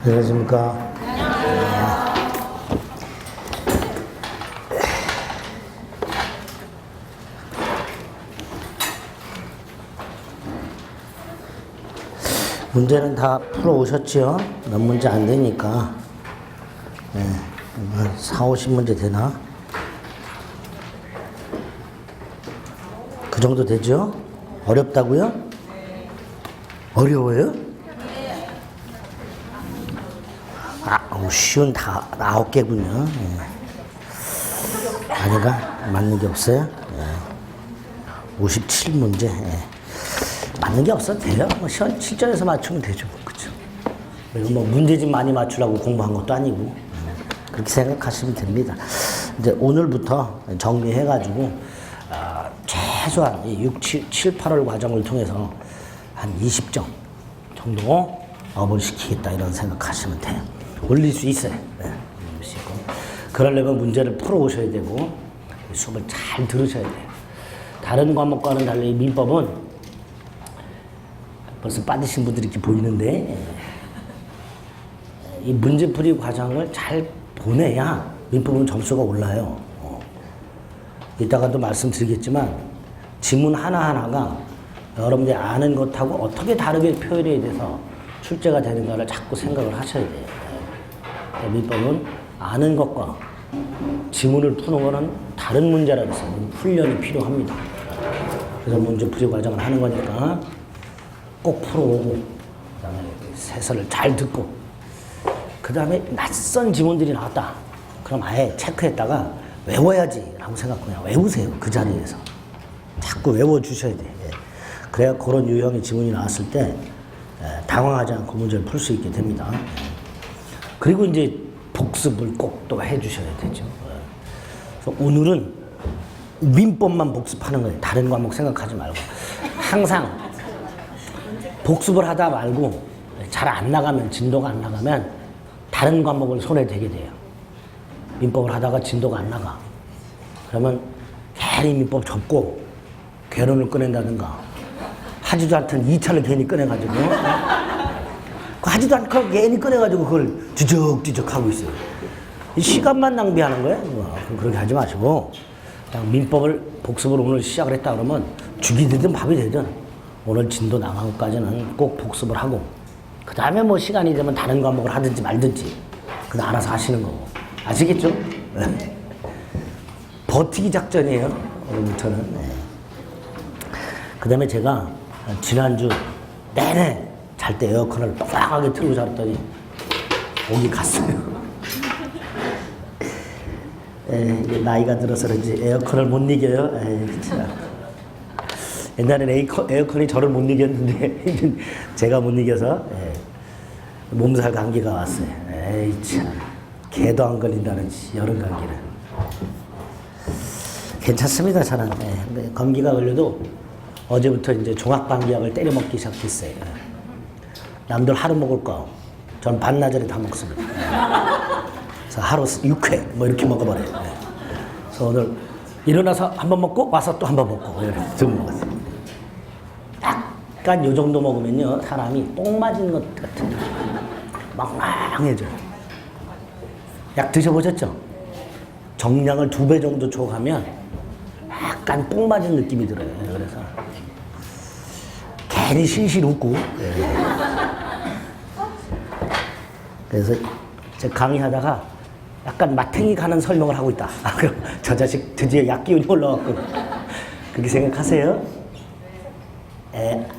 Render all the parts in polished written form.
안녕하십니까. 문제는 다 풀어오셨지요? 몇 문제 안 되니까. 네, 한 4, 50문제 되나? 그 정도 되죠? 어렵다고요? 어려워요? 쉬운 다 9개군요. 네. 아닌가? 맞는 게 없어요? 네. 57문제. 네. 맞는 게 없어도 돼요. 뭐 실전에서 맞추면 되죠. 그쵸? 그리고 뭐 문제집 많이 맞추려고 공부한 것도 아니고. 그렇게 생각하시면 됩니다. 이제 오늘부터 정리해가지고, 최소한 6, 7, 8월 과정을 통해서 한 20점 정도 업을 시키겠다 이런 생각하시면 돼요. 올릴 수 있어요. 네, 올릴 수 있고. 그러려면 문제를 풀어오셔야 되고 수업을 잘 들으셔야 돼요. 다른 과목과는 달리 민법은 벌써 빠지신 분들이 이렇게 보이는데 이 문제풀이 과정을 잘 보내야 민법은 점수가 올라요. 이따가도 말씀드리겠지만 지문 하나하나가 여러분들이 아는 것하고 어떻게 다르게 표현해야 돼서 출제가 되는가를 자꾸 생각을 하셔야 돼요. 민법은 아는 것과 지문을 푸는 거는 다른 문제라고 해서 훈련이 필요합니다. 그래서 문제풀이 과정을 하는 거니까 꼭 풀어오고 그 다음에 해설을 잘 듣고 그 다음에 낯선 지문들이 나왔다. 그럼 아예 체크했다가 외워야지 라고 생각 그냥 외우세요. 그 자리에서. 자꾸 외워주셔야 돼요. 그래야 그런 유형의 지문이 나왔을 때 당황하지 않고 문제를 풀 수 있게 됩니다. 그리고 이제 복습을 꼭 또 해주셔야 되죠. 그래서 오늘은 민법만 복습하는 거예요. 다른 과목 생각하지 말고. 항상 복습을 하다 말고 잘 안 나가면, 진도가 안 나가면 다른 과목을 손에 대게 돼요. 민법을 하다가 진도가 안 나가. 그러면 괜히 민법 접고 괴론을 꺼낸다든가 하지도 않던 2차를 괜히 꺼내가지고 하지도 않고 괜히 꺼내가지고 그걸 뒤적뒤적 하고 있어요. 시간만 낭비하는 거예요. 그렇게 하지 마시고 그냥 민법을 복습을 오늘 시작을 했다 그러면 죽이 되든 밥이 되든 오늘 진도 나간 것까지는 꼭 복습을 하고 그 다음에 뭐 시간이 되면 다른 과목을 하든지 말든지 그냥 알아서 하시는 거고. 아시겠죠? 버티기 작전이에요. 오늘부터는. 그 다음에 제가 지난주 내내 잘 때 에어컨을 빡빡하게 틀고 잤더니 목이 갔어요. 이제 나이가 들어서 그런지 에어컨을 못 이겨요. 옛날에는 에어컨이 저를 못 이겼는데 제가 못 이겨서 몸살 감기가 왔어요. 에이 참 개도 안 걸린다는지 여름 감기는. 괜찮습니다 저는. 근데 감기가 걸려도 어제부터 이제 종합감기약을 때려 먹기 시작했어요. 남들 하루 먹을 거, 전 반나절에 다 먹습니다. 그래서 하루 6회 뭐 이렇게 먹어버려요. 그래서 오늘 일어나서 한 번 먹고 와서 또 한 번 먹고 이렇게 두 번 먹었어요. 약간 요 정도 먹으면요 사람이 똥 맞은 것 같은 멍멍해져요. 약 드셔보셨죠? 정량을 2배 정도 줘가면 약간 똥 맞은 느낌이 들어요. 그래서 괜히 실실 웃고. 그래서 제가 강의하다가 약간 마탱이 가는 설명을 하고 있다. 그럼 저 자식 드디어 약 기운이 올라왔고. 그렇게 생각하세요?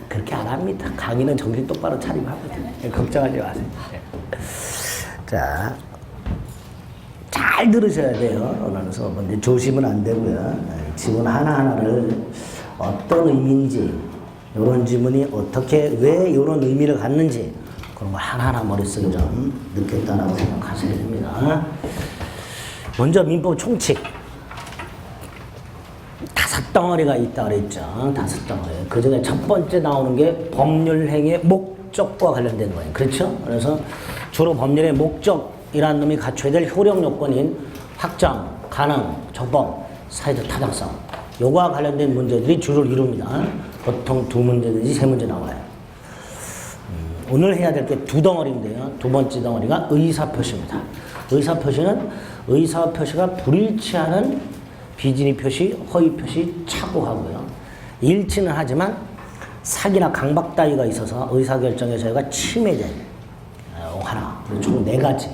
그렇게 안 합니다. 강의는 정신 똑바로 차리고 하거든요. 걱정하지 마세요. 자, 잘 들으셔야 돼요. 오늘 수업은 조심은 안 되고요. 지문 하나하나를 어떤 의미인지, 이런 지문이 어떻게, 왜 이런 의미를 갖는지 그런 거 하나하나 머릿속에 좀 넣겠다라고 생각하셔야 됩니다. 먼저 민법 총칙. 5덩어리가 있다 그랬죠. 5덩어리. 그 중에 첫 번째 나오는 게 법률행위의 목적과 관련된 거예요. 그렇죠? 그래서 주로 법률의 목적이라는 놈이 갖춰야 될 효력 요건인 확정, 가능, 적법, 사회적 타당성. 요거와 관련된 문제들이 주를 이룹니다. 보통 2문제 내지 3문제 나와요. 오늘 해야 될 게 두 덩어리인데요. 두 번째 덩어리가 의사표시입니다. 의사표시가 불일치하는 비진위 표시, 허위 표시 착오하고요. 일치는 하지만 사기나 강박 따위가 있어서 의사결정의 자유가 침해된 하나. 총 4가지.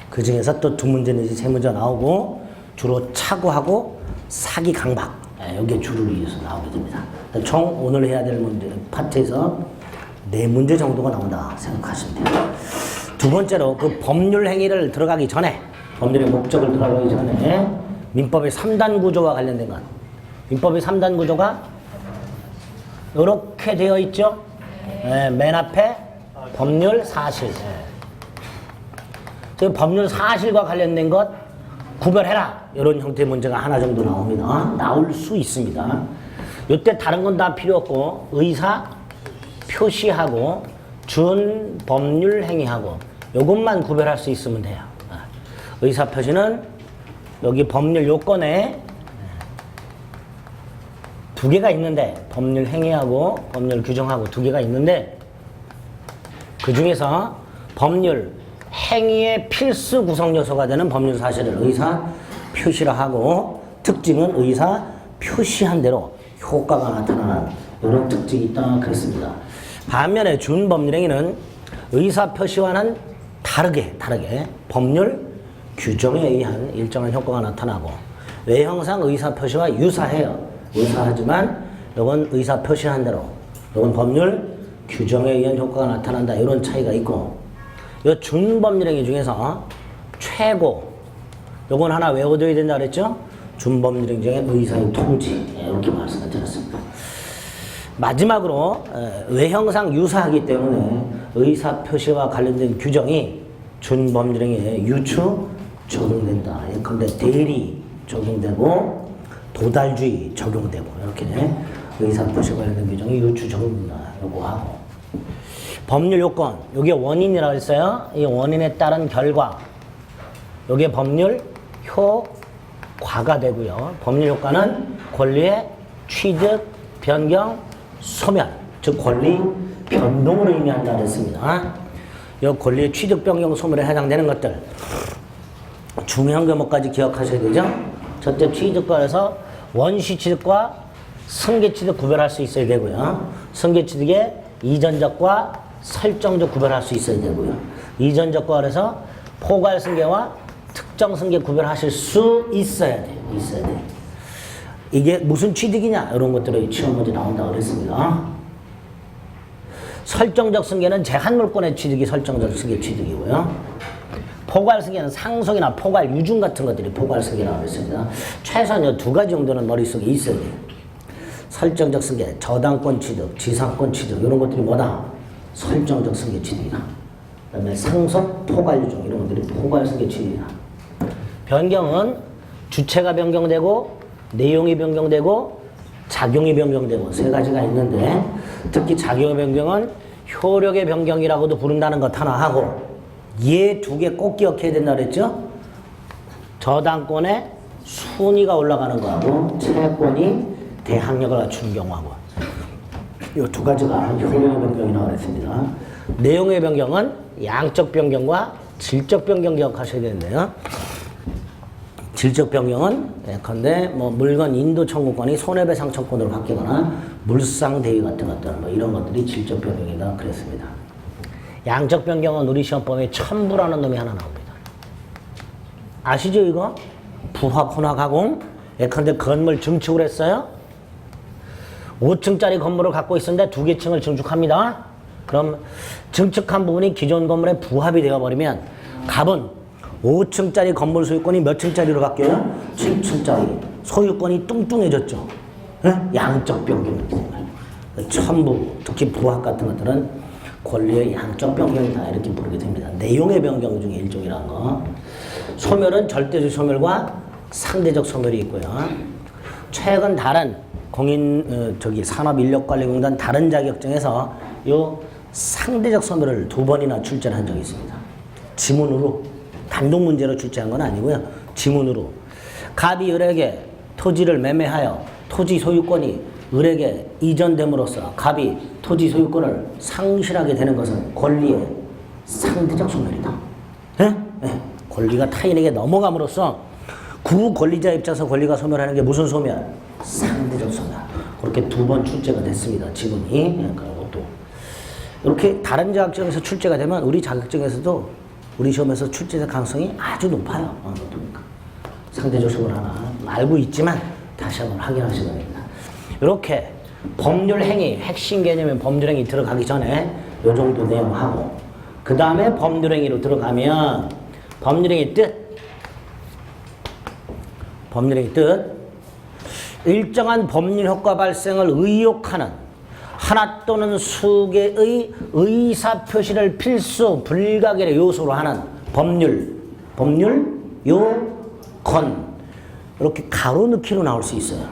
그 중에서 또 2문제 내지 3문제 나오고 주로 착오하고 사기 강박. 여기에 주를 이어서 나오게 됩니다. 총 오늘 해야 될 문제 파트에서 4문제 정도가 나온다 생각하시면 돼요. 두 번째로 그 법률 행위를 들어가기 전에 법률의 목적을 들어가기 전에 민법의 3단 구조와 관련된 것. 민법의 3단 구조가 이렇게 되어 있죠. 맨 앞에 법률 사실. 그 법률 사실과 관련된 것 구별해라. 이런 형태의 문제가 하나 정도 나옵니다. 나올 수 있습니다. 이때 다른 건 다 필요 없고 의사 표시하고 준 법률 행위하고 이것만 구별할 수 있으면 돼요. 의사 표시는 여기 법률 요건에 2개가 있는데 법률 행위하고 법률 규정하고 2개가 있는데 그 중에서 법률 행위의 필수 구성 요소가 되는 법률 사실을 의사 표시라 하고 특징은 의사 표시한 대로 효과가 나타나는 이런 특징이 있다 그랬습니다. 반면에 준 법률 행위는 의사 표시와는 다르게 법률 규정에 의한 일정한 효과가 나타나고 외형상 의사 표시와 유사하지만 이건 의사 표시한 대로 이건 법률 규정에 의한 효과가 나타난다 이런 차이가 있고 이 준법률 행위 중에서 최고 요건 하나 외워둬야 된다 그랬죠? 준법률 행위 중에 의사의 통지 이렇게 말씀을 드렸습니다. 마지막으로 외형상 유사하기 때문에 의사 표시와 관련된 규정이 준법률 행위에 유추 적용된다. 예컨대 대리 적용되고 도달주의 적용되고 이렇게 의사 표시 관련된 규정이 유추 적용된다. 요거 하고 법률 요건 요게 원인이라고 했어요. 이 원인에 따른 결과 요게 법률 효과가 되고요. 법률 효과는 권리의 취득, 변경, 소멸 즉 권리 변동으로 의미한다 그랬습니다. 이 권리의 취득, 변경, 소멸에 해당되는 것들 중요한 과목까지 기억하셔야 되죠. 첫째 취득권에서 원시 취득과 승계 취득 구별할 수 있어야 되고요. 승계 취득의 이전적과 설정적 구별할 수 있어야 되고요. 이전적과 그래서 포괄 승계와 특정 승계 구별하실 수 있어야 돼요. 이게 무슨 취득이냐 이런 것들이 시험 문제 나온다고 그랬습니다. 설정적 승계는 제한물권의 취득이 설정적 승계 취득이고요. 포괄 승계는 상속이나 포괄 유증 같은 것들이 포괄 승계라고 했습니다. 최소한 이 2가지 정도는 머릿속에 있어야 돼요. 설정적 승계, 저당권 취득, 지상권 취득 이런 것들이 뭐다? 설정적 승계 취득이다. 그 다음에 상속, 포괄 유증 이런 것들이 포괄 승계 취득이다. 변경은 주체가 변경되고 내용이 변경되고 작용이 변경되고 3가지가 있는데 특히 작용의 변경은 효력의 변경이라고도 부른다는 것 하나 하고 얘 2개 꼭 기억해야 된다 그랬죠? 저당권의 순위가 올라가는 거하고 채권이 대항력을 갖추는 경우하고 이 2가지가 효력의 변경이라고 그랬습니다. 내용의 변경은 양적 변경과 질적 변경 기억하셔야 되는데요. 질적 변경은 예컨대 물건 인도 청구권이 손해배상 청구권으로 바뀌거나 물상 대위 같은 것들 이런 것들이 질적 변경이다 그랬습니다. 양적 변경은 우리 시험범위에 첨부라는 놈이 하나 나옵니다. 아시죠 이거? 부합 혼합 가공 예컨대 건물 증축을 했어요. 5층짜리 건물을 갖고 있었는데 2개 층을 증축합니다. 그럼 증축한 부분이 기존 건물에 부합이 되어버리면 갑은 5층짜리 건물 소유권이 몇 층짜리로 바뀌어요? 7층짜리. 소유권이 뚱뚱해졌죠. 네? 양적 변경입니다. 첨부, 특히 부합 같은 것들은 권리의 양적 변경이다 이렇게 부르게 됩니다. 내용의 변경 중에 일종이라는 거. 소멸은 절대적 소멸과 상대적 소멸이 있고요. 최근 다른 산업인력관리공단 다른 자격증에서 요 상대적 소멸을 2번이나 출제를 한 적이 있습니다. 지문으로 단독 문제로 출제한 건 아니고요. 지문으로 갑이 을에게 토지를 매매하여 토지 소유권이 을에게 이전됨으로써 갑이 토지 소유권을 상실하게 되는 것은 권리의 상대적 소멸이다. 예? 예. 권리가 타인에게 넘어감으로써 구 권리자 입장에서 권리가 소멸하는 게 무슨 소멸? 상대적 소멸. 그렇게 두 번 출제가 됐습니다. 지분이. 예, 그리고 또 이렇게 다른 자격증에서 출제가 되면 우리 자격증에서도 우리 시험에서 출제될 가능성이 아주 높아요. 높으니까. 상대적 소멸 하나 알고 있지만 다시 한번 확인하셔야 됩니다. 이렇게 법률 행위, 핵심 개념인 법률 행위 들어가기 전에 이 정도 내용하고 그 다음에 법률 행위로 들어가면 법률 행위 뜻 법률의 뜻 일정한 법률 효과 발생을 의욕하는 하나 또는 수개의 의사표시를 필수 불가결의 요소로 하는 법률 요건 이렇게 가로 넣기로 나올 수 있어요.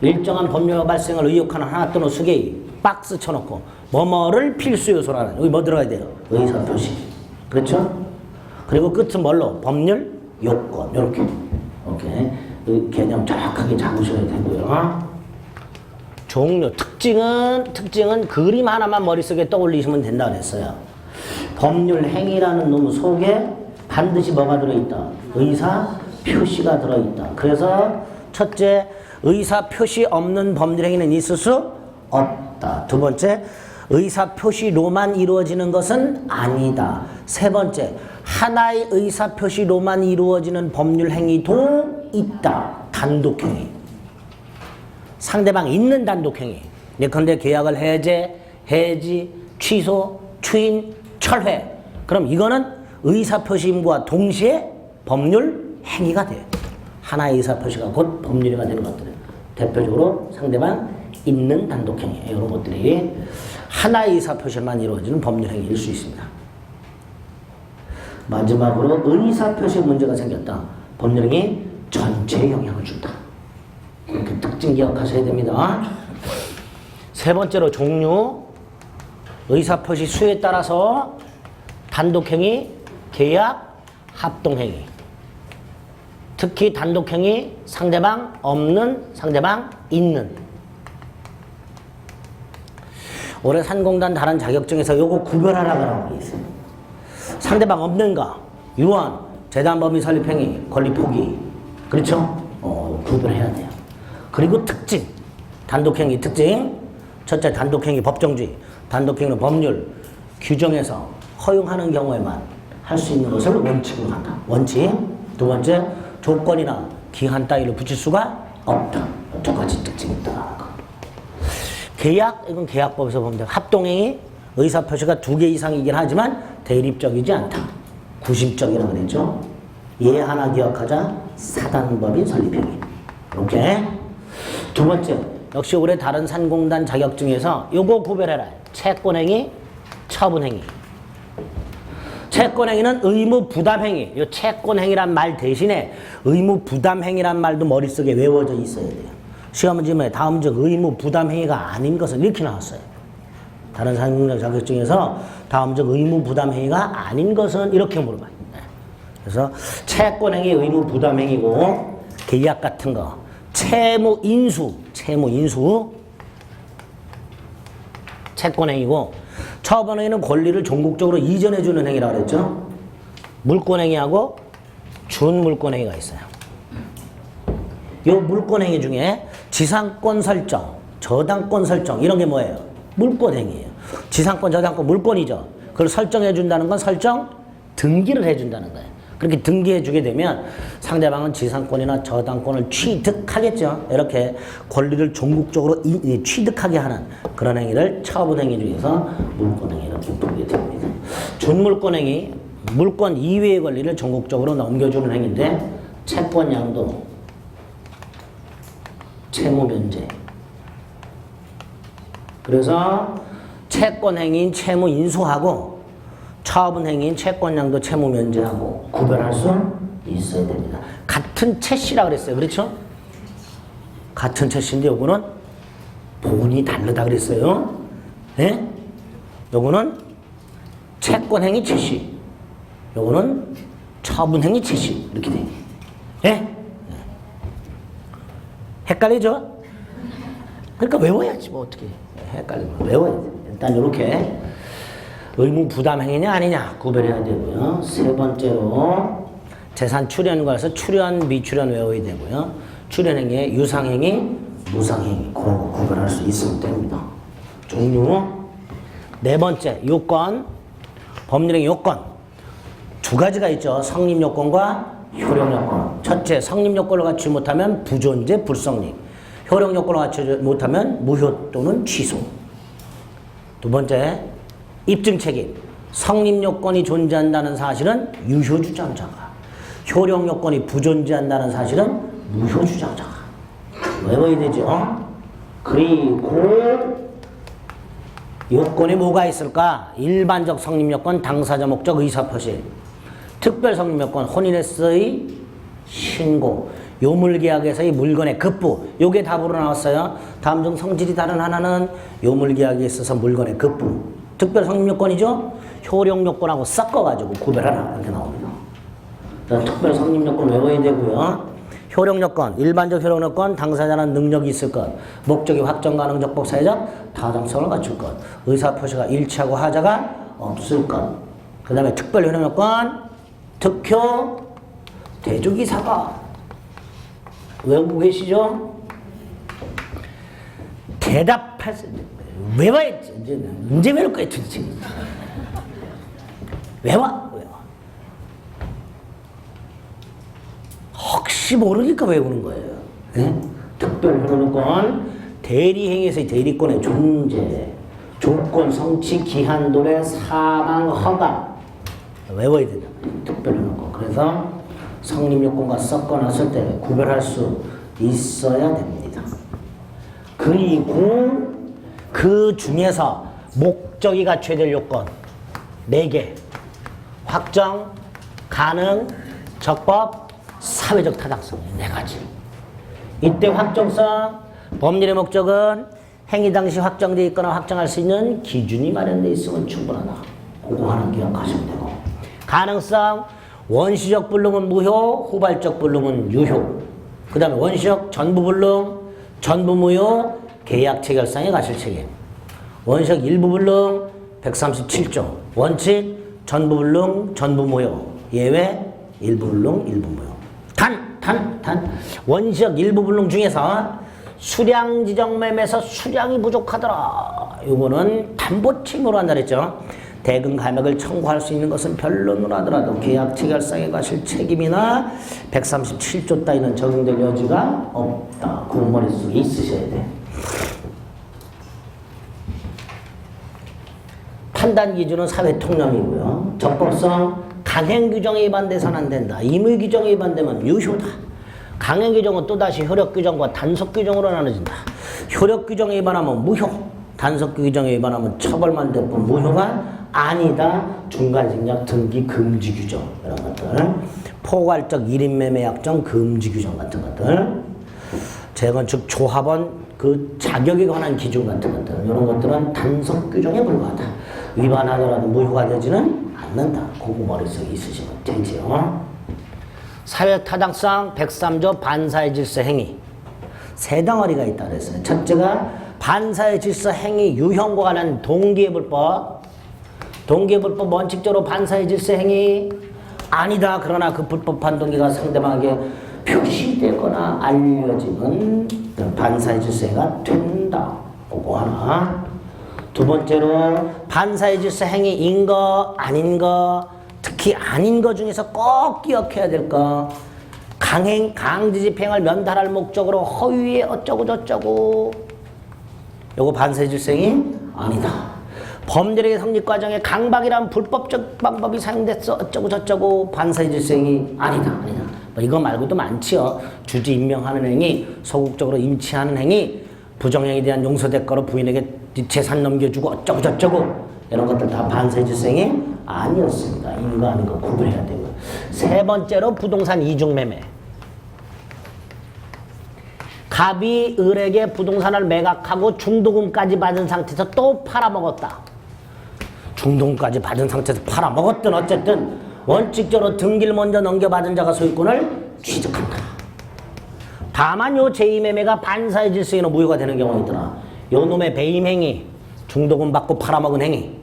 일정한 법률 발생을 의욕하는 하나 또는 수개의 박스 쳐놓고 뭐뭐를 필수 요소로 하는 여기 뭐 들어가야 돼요? 의사표시. 그렇죠? 그리고 끝은 뭘로? 법률 요건 이렇게. 오케이. 이 개념 정확하게 잡으셔야 되고요. 종류, 특징은 그림 하나만 머릿속에 떠올리시면 된다고 했어요. 법률 행위라는 놈 속에 반드시 뭐가 들어있다? 의사 표시가 들어있다. 그래서 첫째, 의사 표시 없는 법률 행위는 있을 수 없다. 두 번째, 의사 표시로만 이루어지는 것은 아니다. 세 번째, 하나의 의사 표시로만 이루어지는 법률 행위도 있다. 단독 행위. 상대방 있는 단독 행위. 예컨대 계약을 해지, 취소, 추인, 철회. 그럼 이거는 의사 표시임과 동시에 법률 행위가 돼요. 하나의 의사 표시가 곧 법률이가 되는 것들은 대표적으로 상대방 있는 단독 행위. 이런 것들이 하나의 의사 표시만 이루어지는 법률 행위일 수 있습니다. 마지막으로 의사 표시 문제가 생겼다. 법률 행위 전체에 영향을 준다. 이렇게 특징 기억하셔야 됩니다. 세 번째로 종류, 의사 표시 수에 따라서 단독 행위, 계약, 합동 행위. 특히 단독 행위, 상대방 없는, 상대방 있는. 올해 산공단 다른 자격증에서 요거 구별하라고 하는 게 있어요. 상대방 없는가? 유언, 재단법인 설립행위, 권리 포기. 그렇죠? 구별해야 돼요. 그리고 특징, 단독행위 특징. 첫째, 단독행위 법정주의. 단독행위는 법률 규정에서 허용하는 경우에만 할 수 있는 것을 원칙으로 한다. 원칙. 두 번째, 조건이나 기한 따위를 붙일 수가 없다. 두 가지 특징이 있다. 계약, 이건 계약법에서 보면 돼요. 합동행위, 의사표시가 2개 이상이긴 하지만 대립적이지 않다. 구심적이라고 그랬죠. 얘 하나 기억하자. 사단법인 설립행위. 이렇게. 두 번째, 역시 올해 다른 산공단 자격증에서 요거 구별해라. 채권행위, 처분행위. 채권행위는 의무부담행위. 요 채권행위란 말 대신에 의무부담행위란 말도 머릿속에 외워져 있어야 돼요. 시험 문제에 다음 문제 의무부담행위가 아닌 것은 이렇게 나왔어요. 다른 산공단 자격증에서 다음 문제 의무부담행위가 아닌 것은 이렇게 물어봐요. 그래서 채권행위 의무부담행위고 계약 같은 거 채무인수 채권행위고 처분행위는 권리를 전국적으로 이전해주는 행위라고 그랬죠. 물권행위하고 준물권행위가 있어요. 이 물권행위 중에 지상권 설정, 저당권 설정 이런 게 뭐예요? 물권행위예요. 지상권, 저당권, 물권이죠. 그걸 설정해준다는 건 설정, 등기를 해준다는 거예요. 그렇게 등기해주게 되면 상대방은 지상권이나 저당권을 취득하겠죠. 이렇게 권리를 전국적으로 취득하게 하는 그런 행위를 처분행위 중에서 물권행위 이렇게 부르게 됩니다. 준물권행위, 물권 이외의 권리를 전국적으로 넘겨주는 행위인데 채권양도, 채무면제. 그래서 채권행위인 채무인수하고 처분행위인 채권양도 채무면제하고 구별할 수 있어야 됩니다. 같은 채씨라 그랬어요. 그렇죠? 같은 채씨인데 요거는 본이 다르다 그랬어요. 예? 요거는 채권행위 채씨. 요거는 처분행위 채씨. 이렇게 돼. 예? 헷갈리죠? 그러니까 외워야지 뭐 어떻게 헷갈리면 외워야 돼. 일단 이렇게 의무 부담 행위냐 아니냐 구별해야 되고요. 세 번째로 재산 출연과에서 출연 미출연 외워야 되고요. 출연 행위의 유상 행위, 무상 행위 그런 거 구별할 수 있으면 됩니다. 종류. 네 번째 요건, 법률행위 요건 두 가지가 있죠. 성립 요건과 효력 요건. 첫째 성립 요건을 갖추지 못하면 부존재 불성립. 효력 요건을 갖추지 못하면 무효 또는 취소. 두 번째 입증 책임. 성립 요건이 존재한다는 사실은 유효 주장자가, 효력 요건이 부존재한다는 사실은 무효 주장자가 외워야 되죠. 그리고 요건이 뭐가 있을까? 일반적 성립 요건, 당사자 목적 의사표시. 특별 성립 요건, 혼인에서의 신고. 요물계약에서의 물건의 급부. 요게 답으로 나왔어요. 다음 중 성질이 다른 하나는 요물계약에 있어서 물건의 급부. 특별 성립 요건이죠. 효력 요건하고 섞어가지고 구별하라 이렇게 나옵니다. 특별 성립 요건 외워야 되고요. 효력 요건, 일반적 효력 요건, 당사자는 능력이 있을 것, 목적이 확정 가능, 적법, 사회적 타당성을 갖출 것, 의사표시가 일치하고 하자가 없을 것. 그 다음에 특별 효력 요건, 특효, 대조기사가 외우고 계시죠? 대답할 수, 외워야지. 언제 외울 거야, 도대체. 외워. 혹시 모르니까 외우는 거예요. 네? 특별 효력권, 대리행위에서의 대리권의 존재, 조건, 성취, 기한, 도래, 사망, 허가 외워야 된다. 특별 효력권. 그래서 성립요건과 섞어놨을 때 구별할 수 있어야 됩니다. 그리고 그 중에서 목적이 갖춰야 될 요건 4개. 확정, 가능, 적법, 사회적 타당성 4가지. 이때 확정성, 법률의 목적은 행위 당시 확정되어 있거나 확정할 수 있는 기준이 마련되어 있으면 충분하다. 그거 하나 기억하시면 되고. 가능성, 원시적 불능은 무효, 후발적 불능은 유효. 그 다음에 원시적 전부 불능, 전부 무효, 계약 체결상의 가실책임. 원시적 일부 불능, 137조. 원칙, 전부 불능, 전부 무효. 예외, 일부 불능, 일부 무효. 단. 원시적 일부 불능 중에서 수량 지정 매매에서 수량이 부족하더라. 이거는 담보책임으로 한다 그랬죠. 대금 감액을 청구할 수 있는 것은 변론으로 하더라도 계약 체결상에 가실 책임이나 137조 따위는 적용될 여지가 없다. 그 머릿속에 있으셔야 돼. 판단 기준은 사회 통념이고요. 적법성, 강행 규정에 위반돼서는 안 된다. 임의 규정에 위반되면 유효다. 강행 규정은 또다시 효력 규정과 단속 규정으로 나눠진다. 효력 규정에 위반하면 무효, 단속 규정에 위반하면 처벌만 될 뿐 무효가 아니다. 중간생략 등기 금지 규정 이런 것들, 포괄적 1인 매매 약정 금지 규정 같은 것들, 재건축 조합원 그 자격에 관한 기준 같은 것들, 이런 것들은 단속 규정에 불과하다. 위반하더라도 무효가 되지는 않는다. 그거 머릿속에 있으시면 되지요. 사회 타당성 103조 반사의 질서 행위. 세 덩어리가 있다 그랬어요. 첫째가 반사의 질서 행위 유형과 관한 동기부불법. 동기부불법 원칙적으로 반사의 질서 행위 아니다. 그러나 그 불법한 동기가 상대방에게 표시되거나 알려지면 반사의 질서가 된다. 그거 하나. 두 번째로 반사의 질서 행위인 거 아닌 거, 특히 아닌 거 중에서 꼭 기억해야 될 거, 강행, 강제 집행을 면탈할 목적으로 허위에 어쩌고 저쩌고, 요거 반사의 질서 행위 아니다. 범죄의 성립 과정에 강박이란 불법적 방법이 사용됐어 어쩌고 저쩌고, 반사의 질서 행위 아니다. 뭐 이거 말고도 많지요. 주지 임명하는 행위, 소극적으로 임치하는 행위, 부정행위에 대한 용서 대가로 부인에게 재산 넘겨주고 어쩌고 저쩌고, 이런 것들 다 반사의 질서 행위 아니었습니다. 이거 아닌 거 구분해야 되고. 세 번째로 부동산 이중매매. 갑이 을에게 부동산을 매각하고 중도금까지 받은 상태에서 또 팔아먹었다. 중도금까지 받은 상태에서 팔아먹었든 어쨌든 원칙적으로 등기를 먼저 넘겨받은 자가 소유권을 취득한다. 다만 요 제2매매가 반사의 질서에는 무효가 되는 경우가 있더라. 요 놈의 배임행위, 중도금 받고 팔아먹은 행위,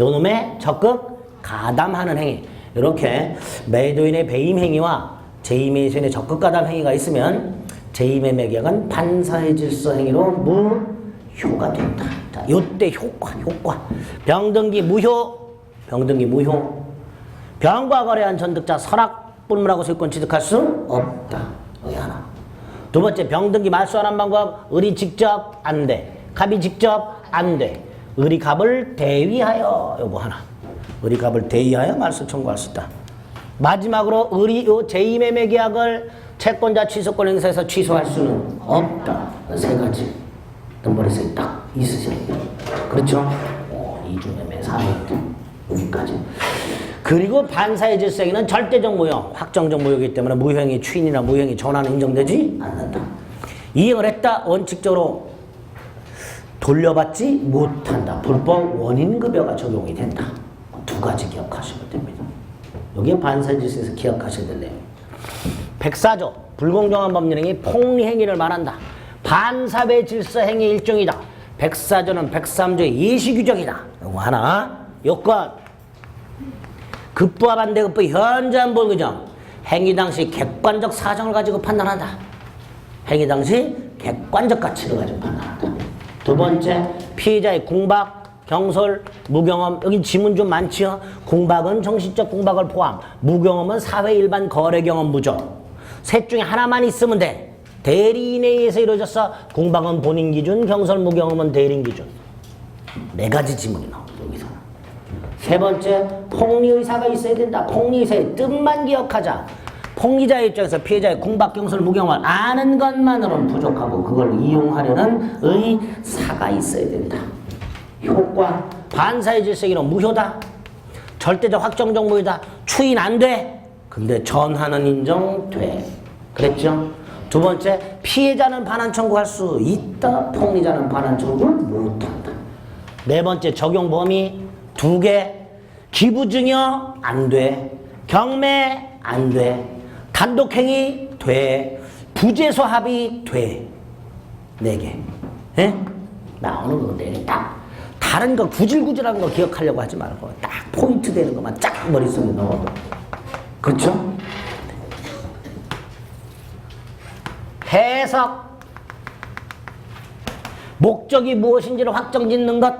요 놈의 적극 가담하는 행위, 이렇게 매도인의 배임행위와 제2매수인의 적극 가담 행위가 있으면 제2매매 계약은 반사의 질서 행위로 무효가 된다. 자, 요때 효과. 병등기 무효. 병과 거래한 전득자 선악 불문하고 소유권 취득할 수 없다. 여기 하나. 두 번째, 병등기 말소하는 방법. 을이 직접 안 돼. 갑이 직접 안 돼. 을이 갑을 대위하여. 요거 하나. 을이 갑을 대위하여 말소 청구할 수 있다. 마지막으로 을이 요 제2매매 계약을 채권자 취소권 행사에서 취소할 수는 없다. 세 가지. 덤버리스에 딱 있으셔야 돼요. 그렇죠? 이중매매 4회 여기까지. 그리고 반사의 질서행위는 절대적 무효, 확정적 무효이기 때문에 무효행위 추인이나 무효행위 전환은 인정되지 않는다. 이행을 했다. 원칙적으로 돌려받지 못한다. 불법 원인급여가 적용이 된다. 두 가지 기억하시면 됩니다. 여기에 반사의 질서에서 기억하셔야 될 내용. 104조 불공정한 법률행위 폭리행위를 말한다. 반사의 질서 행위 일종이다. 104조는 103조의 예시규정이다. 이거 하나. 요건 급부와 반대급부 현저한 불규정. 행위 당시 객관적 사정을 가지고 판단한다. 행위 당시 객관적 가치를 가지고 판단한다. 두 번째, 피해자의 궁박, 경솔, 무경험. 여기 지문 좀 많지요? 궁박은 정신적 궁박을 포함, 무경험은 사회 일반 거래 경험 부족. 셋 중에 하나만 있으면 돼. 대리인에 의해서 이루어졌어. 궁박은 본인 기준, 경솔, 무경험은 대리인 기준. 네 가지 지문이 나옵니다. 여기서는. 세 번째, 폭리의사가 있어야 된다. 폭리의사의 뜻만 기억하자. 폭리자의 입장에서 피해자의 궁박, 경솔, 무경험을 아는 것만으로는 부족하고 그걸 이용하려는 의사가 있어야 된다. 효과, 반사의 질서행위는 무효다. 절대적 확정적 무효다. 추인 안 돼. 근데 전환은 인정돼. 그랬죠? 두 번째, 피해자는 반환 청구할 수 있다. 폭리자는 반환 청구 못한다. 네 번째, 적용 범위 두 개. 기부증여 안 돼. 경매 안 돼. 단독행위 돼. 부재소 합의 돼. 네 개. 예? 나오는 거 네 개 딱. 다른 거 구질구질한 거 기억하려고 하지 말고 딱 포인트 되는 것만 쫙 머릿속에 넣어. 그렇죠? 해석. 목적이 무엇인지를 확정짓는 것.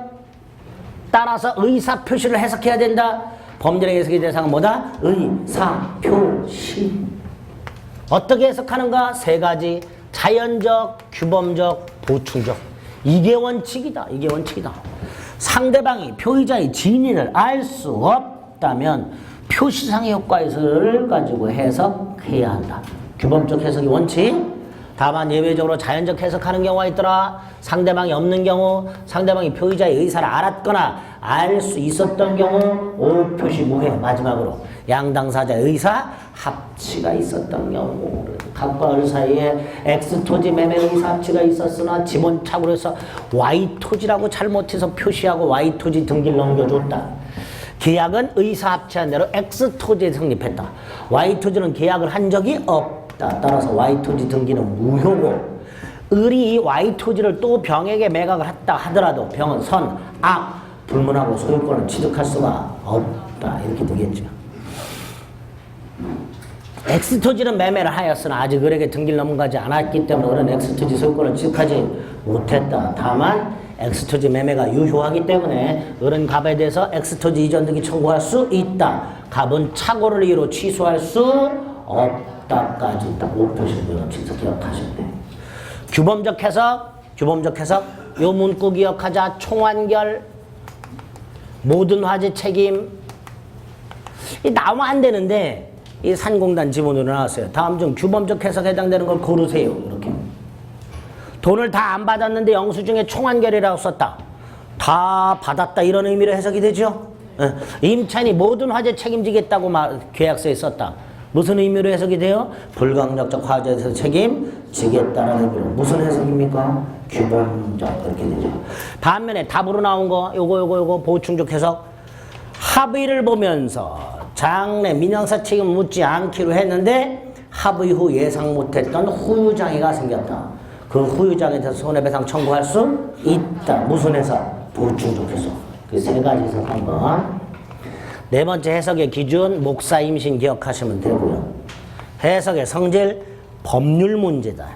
따라서 의사표시를 해석해야 된다. 범죄의 해석의 대상은 뭐다? 의사표시. 어떻게 해석하는가? 세 가지. 자연적, 규범적, 보충적. 이게 원칙이다. 이게 원칙이다. 상대방이 표의자의 진위를 알 수 없다면 표시상의 효과를 가지고 해석해야 한다. 규범적 해석이 원칙. 다만 예외적으로 자연적 해석하는 경우가 있더라. 상대방이 없는 경우, 상대방이 표의자의 의사를 알았거나 알 수 있었던 경우 오표시 무효. 마지막으로 양당사자의 의사 합치가 있었던 경우, 갑과 을 사이에 X토지 매매 의사 합치가 있었으나 지문착오로 해서 Y토지라고 잘못해서 표시하고 Y토지 등기를 넘겨줬다. 계약은 의사 합치한 대로 X토지에 성립했다. Y토지는 계약을 한 적이 없다. 따라서 Y토지 등기는 무효고, 을이 Y토지를 또 병에게 매각을 했다 하더라도 병은 선, 악, 불문하고 소유권을 취득할 수가 없다. 이렇게 되겠죠. X토지는 매매를 하였으나 아직 을에게 등기를 넘어가지 않았기 때문에 을은 X토지 소유권을 취득하지 못했다. 다만 X토지 매매가 유효하기 때문에 을은 갑에 대해서 X토지 이전 등기 청구할 수 있다. 갑은 착오를 이유로 취소할 수 없다까지 딱 5표시를 진짜 기억하시면 돼요. 규범적 해석, 요 문구 기억하자. 총완결, 모든 화재 책임. 나오면 안 되는데 이 산공단 지문으로 나왔어요. 다음 중 규범적 해석에 해당되는 걸 고르세요. 이렇게. 돈을 다 안 받았는데 영수증에 총완결이라고 썼다. 다 받았다 이런 의미로 해석이 되죠. 임차인이 모든 화재 책임지겠다고 계약서에 썼다. 무슨 의미로 해석이 돼요? 불강력적 화재에서 책임지겠다는 의미로. 무슨 해석입니까? 규범적. 이렇게 되죠. 반면에 답으로 나온 거 요거 보충적 해석. 합의를 보면서 장래 민형사 책임을 묻지 않기로 했는데 합의 후 예상 못했던 후유장애가 생겼다. 그 후유장애에 대해서 손해배상 청구할 수 있다. 무슨 해석? 보충적 해석. 그 세 가지 해석 한번. 네 번째 해석의 기준 목사 임신 기억하시면 되고요. 해석의 성질 법률 문제다.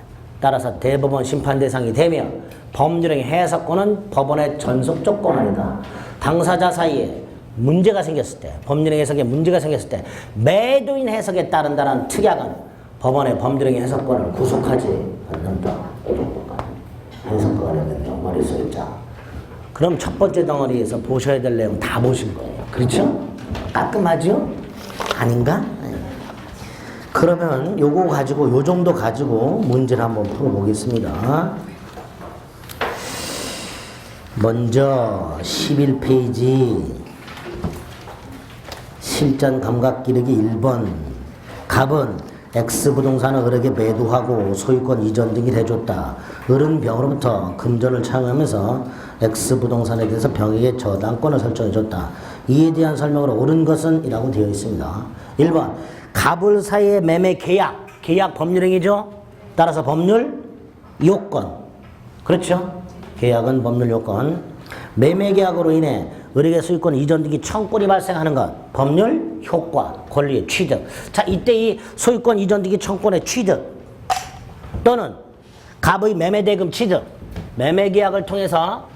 따라서 대법원 심판 대상이 되며 법률행위 해석권은 법원의 전속적 권한이다. 당사자 사이에 문제가 생겼을 때, 법률행위 해석에 문제가 생겼을 때 매도인 해석에 따른다는 특약은 법원의 법률행위 해석권을 구속하지 않는다. 해석권의 명말이 써있자. 그럼 첫 번째 덩어리에서 보셔야 될 내용 다 보신 거예요. 그렇죠? 깔끔하죠? 아닌가? 그러면 요거 가지고, 요 정도 가지고 문제를 한번 풀어보겠습니다. 먼저 11페이지 실전 감각 기르기 1번. 갑은 X부동산을 을에게 매도하고 소유권 이전 등을 해줬다. 을은 병으로부터 금전을 차용하면서 X부동산에 대해서 병에게 저당권을 설정해줬다. 이에 대한 설명으로 옳은 것은 이라고 되어 있습니다. 1번 갑을 사이의 매매 계약. 계약 법률행위죠. 따라서 법률 요건. 그렇죠? 계약은 법률 요건. 매매 계약으로 인해 을에게 소유권 이전 등기 청권이 발생하는 것. 법률 효과. 권리의 취득. 자, 이때 이 소유권 이전 등기 청권의 취득 또는 갑의 매매 대금 취득. 매매 계약을 통해서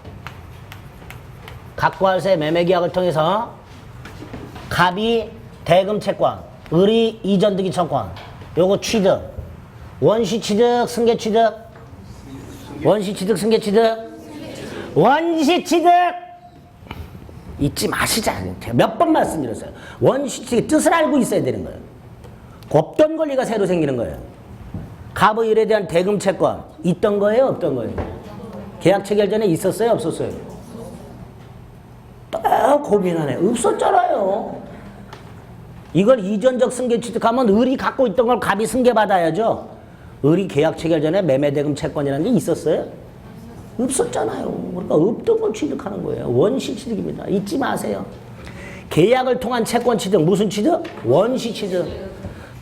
갑과 을사의 매매 계약을 통해서 갑이 대금 채권, 을이 이전 등기 청권. 요거 취득. 원시 취득, 승계 취득. 원시 취득, 승계 취득. 원시 취득. 잊지 마시자. 제가 몇 번 말씀드렸어요. 원시 취득의 뜻을 알고 있어야 되는 거예요. 없던 권리가 새로 생기는 거예요. 갑의 을에 대한 대금 채권 있던 거예요, 없던 거예요? 계약 체결 전에 있었어요, 없었어요? 고민하네. 없었잖아요. 이걸 이전적 승계 취득하면 을이 갖고 있던 걸 갑이 승계받아야죠. 을이 계약 체결 전에 매매 대금 채권이라는 게 있었어요? 없었잖아요. 그러니까 없던 걸 취득하는 거예요. 원시 취득입니다. 잊지 마세요. 계약을 통한 채권 취득. 무슨 취득? 원시 취득.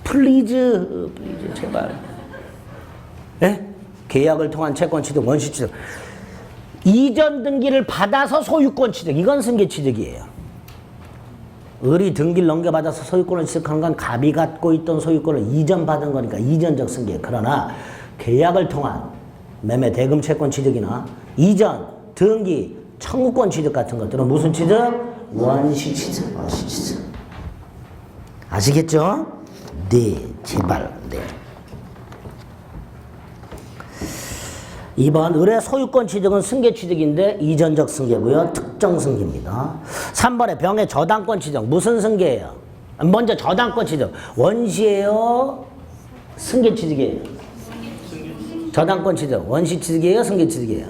플리즈 제발. 예? 계약을 통한 채권 취득, 원시 취득. 이전 등기를 받아서 소유권 취득. 이건 승계 취득이에요. 을이 등기를 넘겨받아서 소유권을 취득하는 건 갑이 갖고 있던 소유권을 이전받은 거니까 이전적 승계. 그러나 계약을 통한 매매 대금 채권 취득이나 이전, 등기, 청구권 취득 같은 것들은 무슨 취득? 원시 취득. 원시 취득. 아시겠죠? 네, 제발. 네. 2번 을의 소유권 취득은 승계 취득인데 이전적 승계고요. 특정 승계입니다. 3번에 병의 저당권 취득. 무슨 승계예요? 먼저 저당권 취득. 원시예요? 승계 취득이에요? 저당권 취득. 원시 취득이에요? 승계 취득이에요?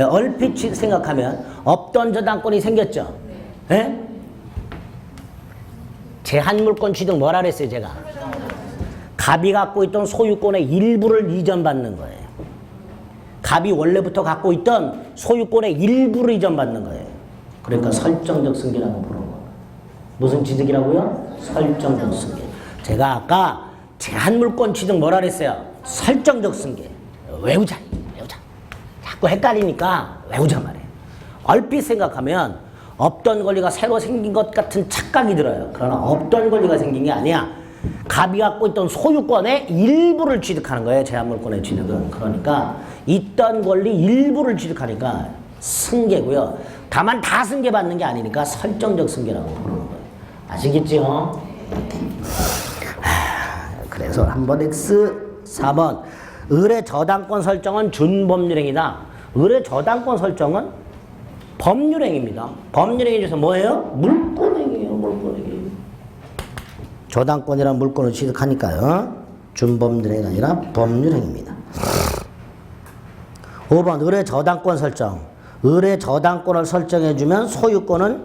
얼핏 생각하면 없던 저당권이 생겼죠? 예? 제한물권 취득 뭐라 그랬어요, 제가? 갑이 갖고 있던 소유권의 일부를 이전받는 거예요. 갑이 원래부터 갖고 있던 소유권의 일부를 이전받는 거예요. 그러니까 설정적 승계라고 부르는 거예요. 무슨 취득이라고요? 설정적 승계. 제가 아까 제한물권 취득 뭐라 그랬어요? 설정적 승계. 외우자. 자꾸 헷갈리니까 외우자 말이에요. 얼핏 생각하면 없던 권리가 새로 생긴 것 같은 착각이 들어요. 그러나 없던 권리가 생긴 게 아니야. 갑이 갖고 있던 소유권의 일부를 취득하는 거예요. 제한물권의 취득은. 그러니까 있던 권리 일부를 취득하니까 승계고요. 다만 다 승계받는 게 아니니까 설정적 승계라고 부르는 거예요. 아시겠죠? 그래서 한번 X. 4번 을의 저당권 설정은 준법률행위다. 을의 저당권 설정은 법률행위입니다. 법률행위 중에서 뭐예요? 물권행위예요. 물권행위. 저당권이란 물권을 취득하니까요. 준법률행위가 아니라 법률행위입니다. 5번 을의 저당권 설정. 을의 저당권을 설정해주면 소유권은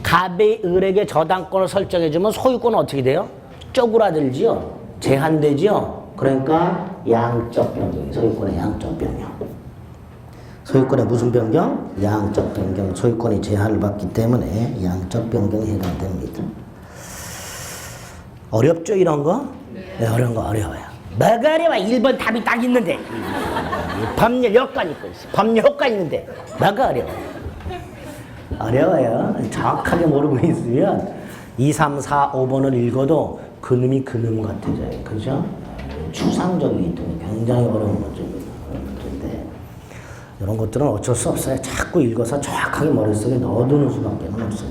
갑이 을에게 저당권을 설정해주면 소유권은 어떻게 돼요? 쪼그라들지요. 제한되지요. 그러니까 양적 변경. 소유권의 양적 변경. 소유권의 무슨 변경? 양적 변경. 소유권이 제한을 받기 때문에 양적 변경에 해당됩니다. 어렵죠, 이런 거? 네, 어려운 거 어려워요. 뭐가 어려워? 1번 답이 딱 있는데. 법률 요건 있고 있어. 법률 효과 있는데. 뭐가 어려워? 어려워요. 정확하게 모르고 있으면 2, 3, 4, 5번을 읽어도 그놈이 그놈 같아져요. 그죠? 추상적이기 때문에 굉장히 어려운 문제인데 이런 것들은 어쩔 수 없어요. 자꾸 읽어서 정확하게 머릿속에 넣어두는 수밖에 없어요.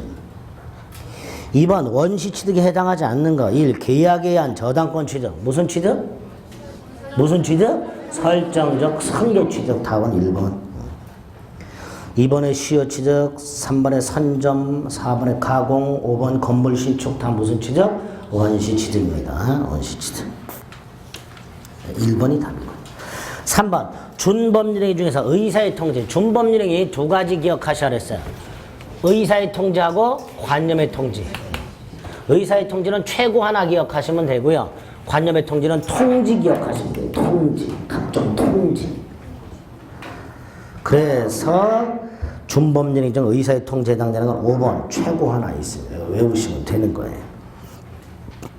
2번 원시 취득에 해당하지 않는 거. 1. 계약에 의한 저당권 취득. 무슨 취득? 무슨 취득? 설정적 승계 취득. 답은 1번. 2번에 시효 취득, 3번에 선점, 4번에 가공, 5번 건물 신축. 다 무슨 취득? 원시 취득입니다. 원시 취득. 1번이 답이고. 3번 준법률행위 중에서 의사의 통지. 준법률행위 두 가지 기억하셔야 했어요. 의사의 통지하고 관념의 통지. 의사의 통지는 최고 하나 기억하시면 되고요. 관념의 통지는 통지 기억하시면 돼요. 통지. 각종 통지. 그래서 준법률행위 중 의사의 통지에 해당되는 건 5번 최고 하나 있어요. 외우시면 되는 거예요.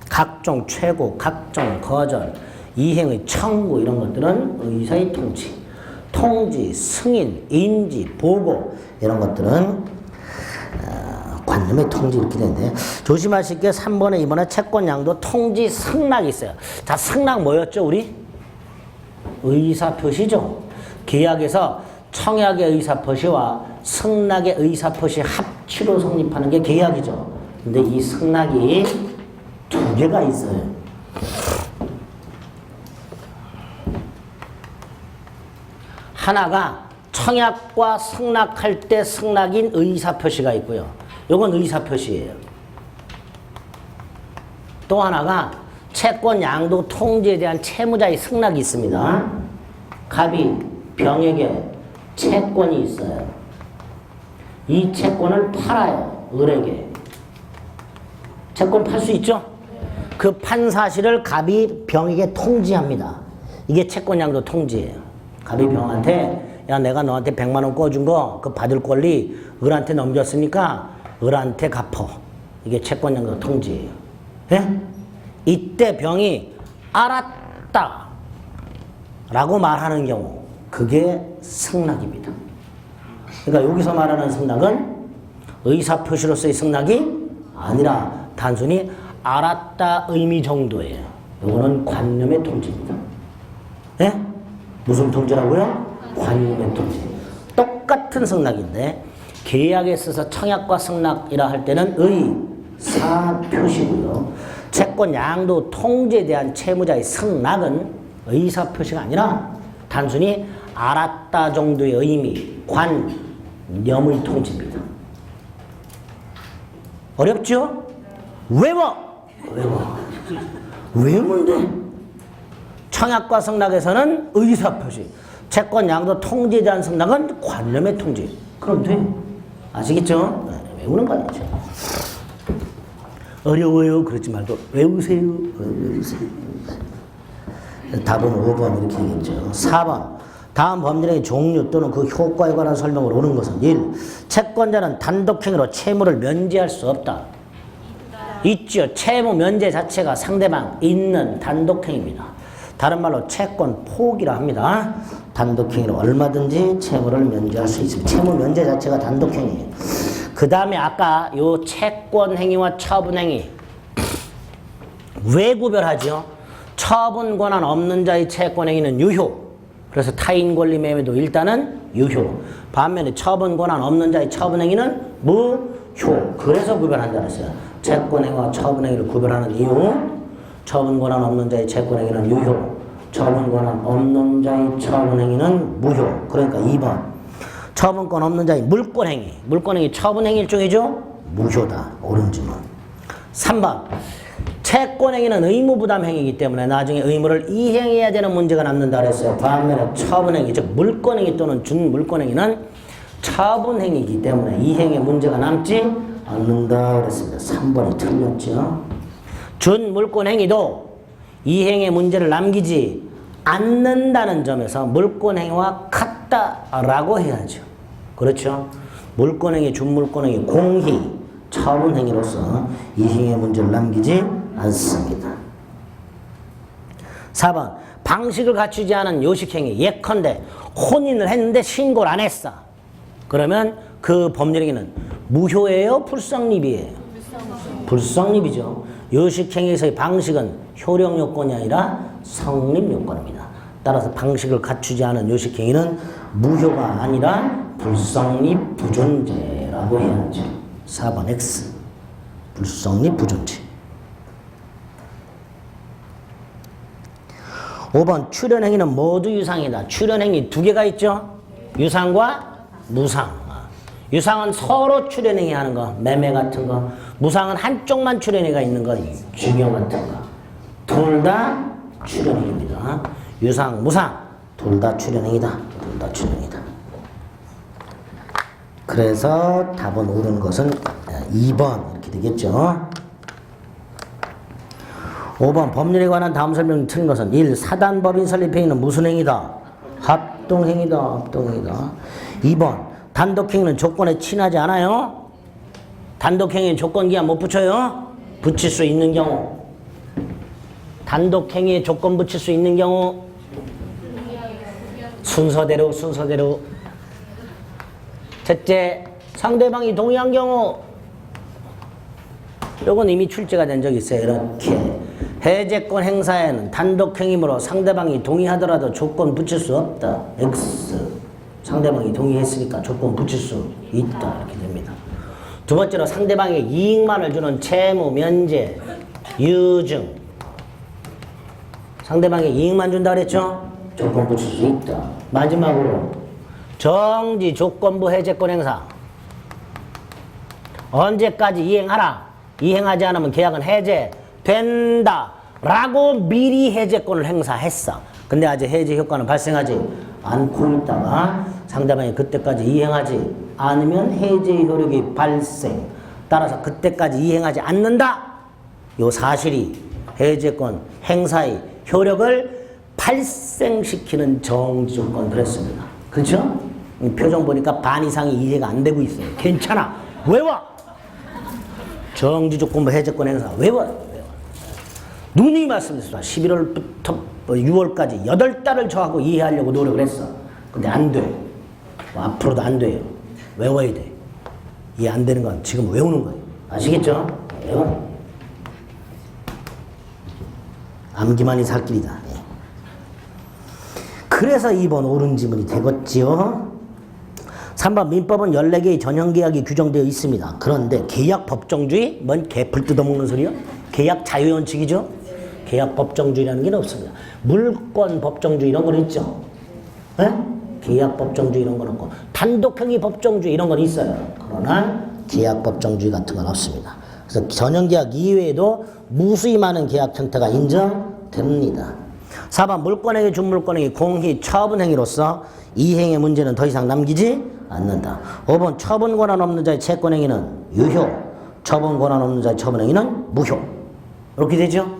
각종 최고, 각종 거절, 이행의 청구 이런 것들은 의사의 통지. 통지, 승인, 인지, 보고 이런 것들은 관념의 통지 이렇게 되는데 조심하실 게 3번에 2번에 채권 양도 통지 승낙이 있어요. 자, 승낙 뭐였죠 우리? 의사표시죠. 계약에서 청약의 의사표시와 승낙의 의사표시 합치로 성립하는 게 계약이죠. 근데 이 승낙이 두 개가 있어요. 하나가 청약과 승낙할 때 승낙인 의사표시가 있고요. 이건 의사표시예요. 또 하나가 채권 양도 통지에 대한 채무자의 승낙이 있습니다. 갑이 병에게 채권이 있어요. 이 채권을 팔아요. 을에게. 채권 팔 수 있죠? 그 판 사실을 갑이 병에게 통지합니다. 이게 채권 양도 통지예요. 갑이 병한테 야 내가 너한테 100만 원 꿔준 거 그 받을 권리 을한테 넘겼으니까 을한테 갚어. 이게 채권 양도 통지예요. 예? 이때 병이 알았다 라고 말하는 경우 그게 승낙입니다. 그러니까 여기서 말하는 승낙은 의사표시로서의 승낙이 아니라 단순히 알았다 의미 정도예요. 이거는 관념의 통지입니다. 예? 무슨 통지라고요? 관념의 통지. 똑같은 승낙인데 계약에 있어서 청약과 승낙이라 할 때는 의사표시고요. 채권 양도 통지에 대한 채무자의 승낙은 의사표시가 아니라 단순히 알았다 정도의 의미, 관념의 통지입니다. 어렵죠? 외워! 외우면 돼. 청약과 승낙에서는 의사표시, 채권 양도 통지에 대한 승낙은 관념의 통지. 그럼 돼. 아시겠죠? 네, 외우는 거 아니죠. 어려워요. 그러지 말고 외우세요. 외우세요. 답은 5번 이렇게 되겠죠. 4번. 다음 법률행위 종류 또는 그 효과에 관한 설명을 오는 것은 1. 채권자는 단독행위로 채무를 면제할 수 없다. 있죠. 채무 면제 자체가 상대방 있는 단독행위입니다. 다른 말로 채권 포기라 합니다. 단독행위로 얼마든지 채무를 면제할 수 있습니다. 채무 면제 자체가 단독행위예요. 그 다음에 아까 요 채권행위와 처분행위 왜 구별하죠? 처분 권한 없는 자의 채권행위는 유효. 그래서 타인 권리 매매도 일단은 유효. 반면에 처분 권한 없는 자의 처분행위는 무효. 그래서 구별한다 그랬어요. 채권행위와 처분행위를 구별하는 이유. 처분 권한 없는 자의 채권행위는 유효. 처분 권한 없는 자의 처분행위는 무효. 그러니까 2번. 처분권 없는 자의 물권행위. 물권행위 처분행위 일종이죠? 무효다. 옳은 질문. 3번. 채권행위는 의무부담행위이기 때문에 나중에 의무를 이행해야 되는 문제가 남는다 그랬어요. 반면에 처분행위, 즉 물권행위 또는 준물권행위는 처분행위이기 때문에 이행에 문제가 남지 않는다 그랬습니다. 3번이 틀렸죠. 준물권행위도 이행에 문제를 남기지 않는다는 점에서 물권행위와 같다라고 해야죠. 그렇죠? 물권행위, 준물권행위, 공히, 처분행위로서 이행의 문제를 남기지 않습니다. 4번 방식을 갖추지 않은 요식행위 예컨대 혼인을 했는데 신고를 안 했어. 그러면 그 법률행위는 무효예요? 불성립이에요? 불성립이죠. 요식행위에서의 방식은 효력 요건이 아니라 성립 요건입니다. 따라서 방식을 갖추지 않은 요식행위는 무효가 아니라 불성립 부존재라고 해야죠. 4번 X. 불성립 부존재. 5번 출연행위는 모두 유상이다. 출연행위 두 개가 있죠. 유상과 무상. 유상은 서로 출연행위 하는 거, 매매 같은 거. 무상은 한쪽만 출연행위가 있는 거, 중요 같은 거. 둘 다 출연행위입니다. 유상, 무상 둘 다 출연행위다. 둘 다 출연행위다. 그래서 답은 옳은 것은 2번 이렇게 되겠죠. 5번 법률에 관한 다음 설명이 틀린 것은 1. 사단법인 설립행위는 무슨 행위다? 합동행위다. 합동행위다. 2번 단독행위는 조건에 친하지 않아요. 단독행위는 조건기한 못 붙여요. 붙일 수 있는 경우. 단독행위에 조건 붙일 수 있는 경우 순서대로. 첫째, 상대방이 동의한 경우. 이건 이미 출제가 된 적이 있어요. 이렇게 해제권 행사에는 단독행위로 상대방이 동의하더라도 조건 붙일 수 없다. X. 상대방이 동의했으니까 조건 붙일 수 있다. 이렇게 됩니다. 두 번째로 상대방에게 이익만을 주는 채무, 면제, 유증. 상대방에게 이익만 준다 그랬죠? 조건 붙일 수 있다. 마지막으로 정지 조건부 해제권 행사. 언제까지 이행하라. 이행하지 않으면 계약은 해제된다 라고 미리 해제권을 행사했어. 근데 아직 해제 효과는 발생하지 않고 있다가 상대방이 그때까지 이행하지 않으면 해제 효력이 발생. 따라서 그때까지 이행하지 않는다. 요 사실이 해제권 행사의 효력을 발생시키는 정지 조건을 했습니다. 그렇죠? 이 표정 보니까 반 이상이 이해가 안 되고 있어요. 괜찮아. 외워. 정지 조건부 해제권 행사 외워. 누누이 말씀드렸습니다. 11월부터 6월까지 8달을 저하고 이해하려고 노력을 했어. 근데 안 돼. 앞으로도 안 돼요. 외워야 돼. 이해 안 되는 건 지금 외우는 거예요. 아시겠죠? 외워. 암기만이 살 길이다. 네. 그래서 2번 옳은 지문이 되겠지요. 3번 민법은 14개의 전형계약이 규정되어 있습니다. 그런데 계약 법정주의? 뭔 개풀 뜯어먹는 소리요? 계약 자유원칙이죠? 계약 법정주의라는 게 없습니다. 물권 법정주의 이런 건 있죠? 에? 계약 법정주의 이런 건 없고 단독행위 법정주의 이런 건 있어요. 그러나 계약 법정주의 같은 건 없습니다. 그래서 전형계약 이외에도 무수히 많은 계약 형태가 인정됩니다. 4번 물권행위, 준물권행위, 공희, 처분행위로서 이행의 문제는 더 이상 남기지 않는다. 5번 처분 권한 없는 자의 채권행위는 유효, 처분 권한 없는 자의 처분행위는 무효. 이렇게 되죠?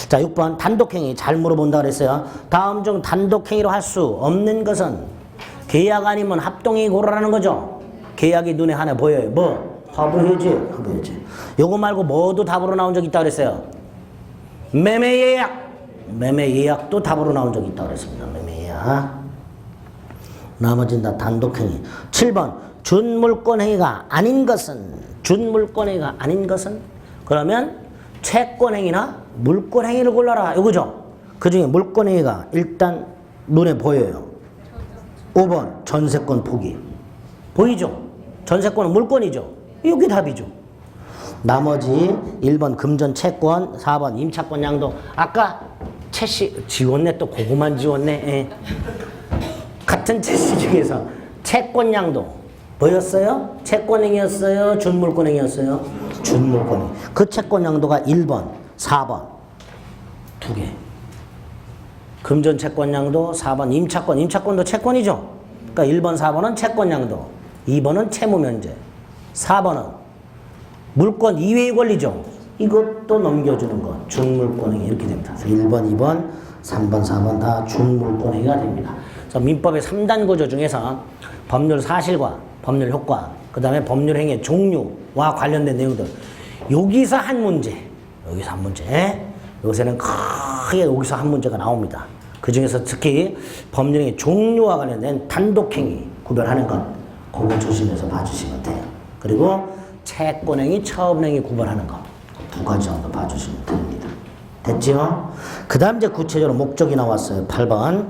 자, 6번 단독행위 잘 물어본다 그랬어요. 다음 중 단독행위로 할 수 없는 것은 계약 아니면 합동행위 고르라는 거죠. 계약이 눈에 하나 보여요. 뭐? 화부해지. 요거 말고 뭐도 답으로 나온 적 있다 그랬어요. 매매예약. 매매예약도 답으로 나온 적 있다 그랬습니다. 매매예약. 나머지는 다 단독행위. 7번 준물권행위가 아닌 것은 그러면 채권행위나 물권행위를 골라라 이거죠. 그 중에 물권행위가 일단 눈에 보여요. 5번 전세권 포기 보이죠? 전세권은 물권이죠. 이게 답이죠. 나머지 1번 금전 채권, 4번 임차권 양도. 아까 채씨 지웠네. 또 그거만 지웠네. 예. 같은 채씨 중에서 채권 양도 뭐였어요? 채권행위였어요? 준물권행위였어요? 준물권행위. 그 채권 양도가 1번, 4번 두 개. 금전 채권 양도, 4번 임차권. 임차권도 채권이죠. 그러니까 1번, 4번은 채권 양도, 2번은 채무 면제, 4번은 물권 이외의 권리죠. 이것도 넘겨주는 것. 준물권행위 이렇게 됩니다. 1번, 2번, 3번, 4번 다 준물권행위가 됩니다. 그래서 민법의 3단 구조 중에서 법률 사실과 법률 효과, 그 다음에 법률 행위의 종류와 관련된 내용들. 여기서 한 문제. 요새는 크게 여기서 한 문제가 나옵니다. 그 중에서 특히 법률행위 종류와 관련된 단독행위 구별하는 것, 그거 조심해서 봐주시면 돼요. 그리고 채권행위, 처분행위 구별하는 것, 두 가지 정도 봐주시면 됩니다. 됐죠? 그 다음 이제 구체적으로 목적이 나왔어요. 8번.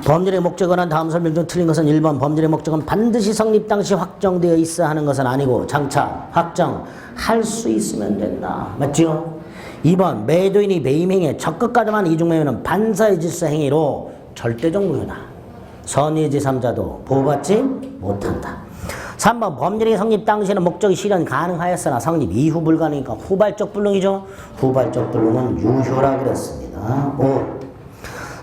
법률의 목적에 관한 다음 설명 중 틀린 것은 1번 법률의 목적은 반드시 성립 당시 확정되어 있어야 하는 것은 아니고 장차 확정할 수 있으면 된다. 맞죠? 2번 매도인이 배임행위에 적극가담한 이중매매는 반사의 질서 행위로 절대적 무효다. 선의 제3자도 보호받지 못한다. 3번 법률의 성립 당시에는 목적이 실현 가능하였으나 성립 이후 불가능이니까 후발적 불능이죠. 후발적 불능은 유효라 그랬습니다. 5.